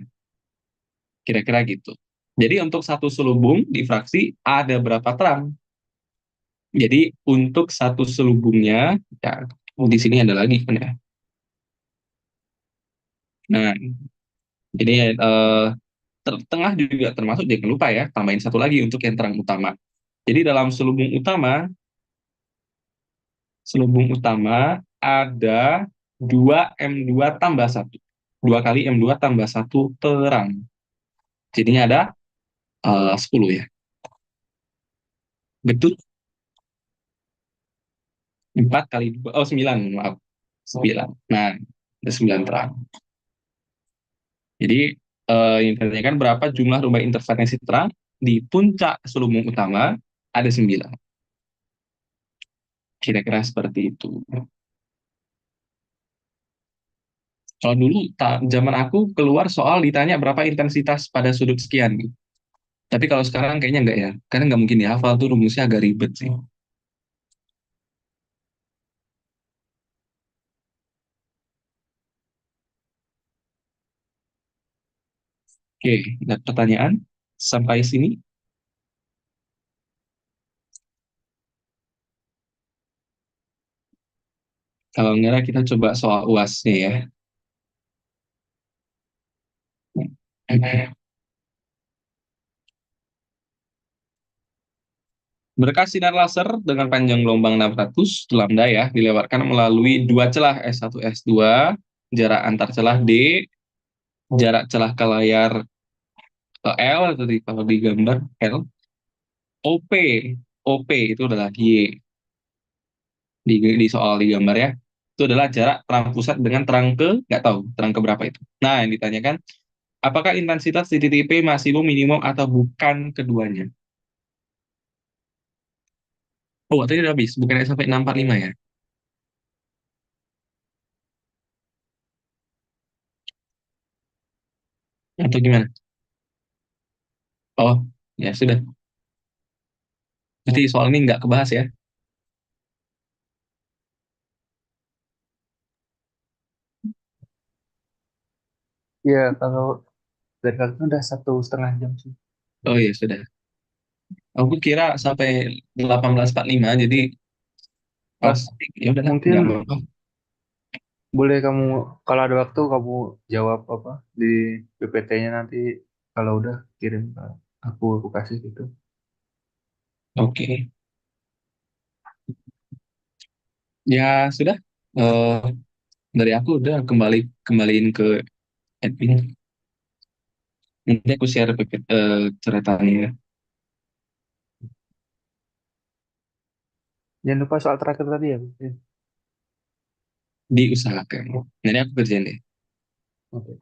kira-kira gitu. Jadi untuk satu selubung di fraksi ada berapa terang? Jadi untuk satu selubungnya, ya di sini ada lagi kan ya. Nah, jadi tengah juga termasuk jangan lupa ya, tambahin satu lagi untuk yang terang utama. Jadi dalam selubung utama ada 2 M2 tambah satu, 2 kali M2 tambah satu terang. Jadinya ada 10 ya. Betul. 4 kali 2, oh 9, maaf. 9. Nah, ada 9 terang. Jadi yang ditanyakan berapa jumlah rumah interferensi terang di puncak selubung utama ada 9. Kira-kira seperti itu. Kalau dulu zaman aku keluar soal ditanya berapa intensitas pada sudut sekian gitu. Tapi kalau sekarang kayaknya enggak ya. Karena nggak mungkin dihafal tuh rumusnya agak ribet sih. Oke, ada pertanyaan sampai sini. Kalau enggak kita coba soal UASnya ya. Berkas sinar laser dengan panjang gelombang 600 lambda ya dilewatkan melalui dua celah S1 S2, jarak antar celah D, jarak celah ke layar L atau kalau digambar L, OP, OP itu adalah Y di soal digambar ya. Itu adalah jarak terang pusat dengan terang ke nggak tahu terang ke berapa itu. Nah, yang ditanyakan apakah intensitas di titik P maksimum minimum atau bukan keduanya? Oh, tadi udah habis, bukannya sampai 645 ya? Atau gimana? Oh, ya sudah. Jadi soal ini nggak kebahas ya. Iya, kalau dari kantor udah 1,5 jam sih. Oh iya sudah. Aku kira sampai 18.45 jadi Oh, pas ya udahlah mungkin nggak apa-apa. boleh kamu, kalau ada waktu kamu jawab apa di PPT-nya nanti, kalau udah kirim ke aku kasih gitu. Oke. Ya sudah. Eh dari aku udah kembaliin ke admin. Nanti aku share ceritanya Jangan lupa soal terakhir tadi ya. diusahakan. Jadi aku kerjain deh. Oke.